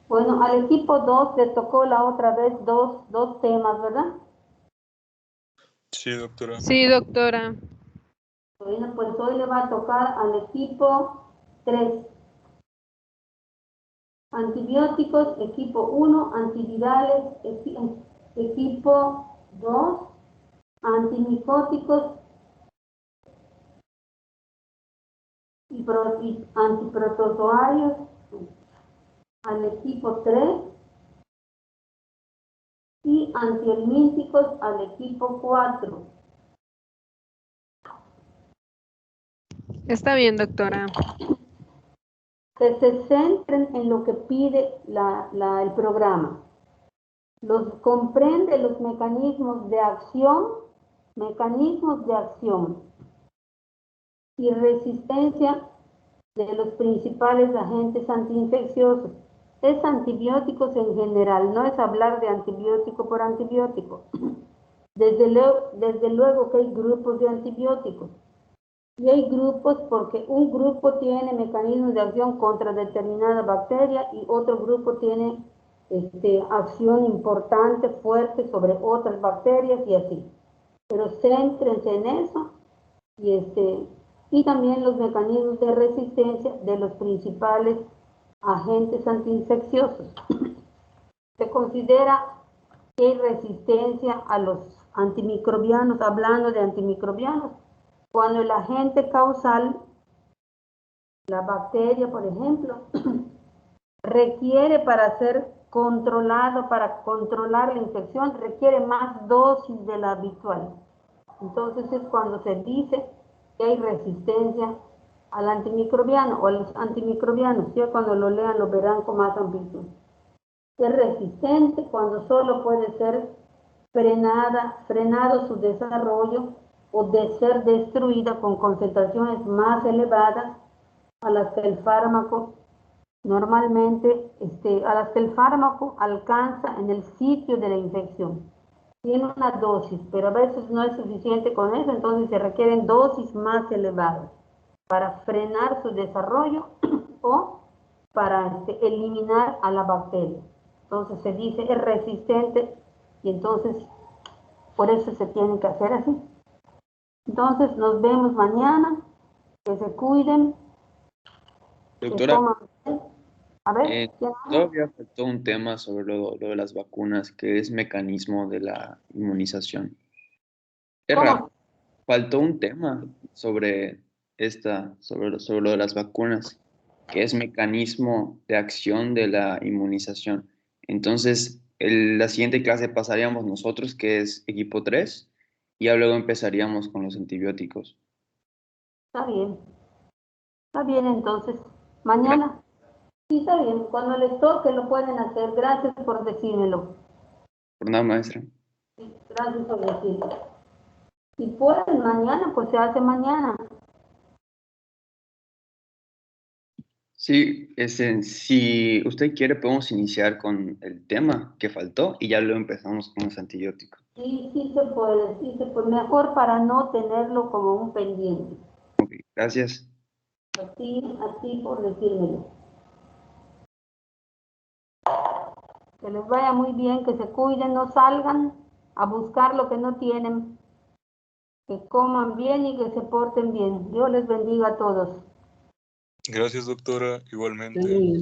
Bueno, al equipo 2 le tocó la otra vez dos temas, ¿verdad? Sí, doctora. Sí, doctora. Bueno, pues hoy le va a tocar al equipo 3. Antibióticos, equipo 1, antivirales, equipo 2, antimicóticos y antiprotozoarios al equipo 3 y antihelmínticos al equipo 4. Está bien, doctora. Que se centren en lo que pide el programa. Comprende los mecanismos de acción y resistencia de los principales agentes antiinfecciosos. Es antibióticos en general, no es hablar de antibiótico por antibiótico. Desde luego que hay grupos de antibióticos. Y hay grupos porque un grupo tiene mecanismos de acción contra determinada bacteria y otro grupo tiene acción importante, fuerte sobre otras bacterias y así. Pero céntrense en eso y también los mecanismos de resistencia de los principales agentes antiinfecciosos. Se considera que hay resistencia a los antimicrobianos, hablando de antimicrobianos, cuando el agente causal, la bacteria, por ejemplo, requiere para ser controlado, para controlar la infección, requiere más dosis de la habitual. Entonces es cuando se dice que hay resistencia al antimicrobiano o a los antimicrobianos. Ya cuando lo lean lo verán con más amplitud. Es resistente cuando solo puede ser frenado su desarrollo o de ser destruida con concentraciones más elevadas a las que el fármaco normalmente, a las que el fármaco alcanza en el sitio de la infección. Tiene una dosis, pero a veces no es suficiente con eso, entonces se requieren dosis más elevadas para frenar su desarrollo o para eliminar a la bacteria. Entonces se dice es resistente y entonces por eso se tiene que hacer así. Entonces nos vemos mañana, que se cuiden, Doctora, que coman bien. A ver, todavía faltó un tema sobre lo de las vacunas, que es mecanismo de la inmunización. Es raro. Faltó un tema sobre sobre lo de las vacunas, que es mecanismo de acción de la inmunización. Entonces, la siguiente clase pasaríamos nosotros, que es equipo 3, y ya luego empezaríamos con los antibióticos. Está bien entonces, mañana. Sí, está bien, cuando les toque lo pueden hacer. Gracias por decírmelo. Por nada, maestra. Sí, gracias por decirlo. Si pueden mañana, pues se hace mañana. Sí, si usted quiere, podemos iniciar con el tema que faltó y ya luego empezamos con los antibióticos. Sí, sí se puede. Mejor para no tenerlo como un pendiente. Ok, gracias. Así por decírmelo. Que les vaya muy bien, que se cuiden, no salgan a buscar lo que no tienen. Que coman bien y que se porten bien. Dios les bendiga a todos. Gracias, doctora, igualmente. Sí,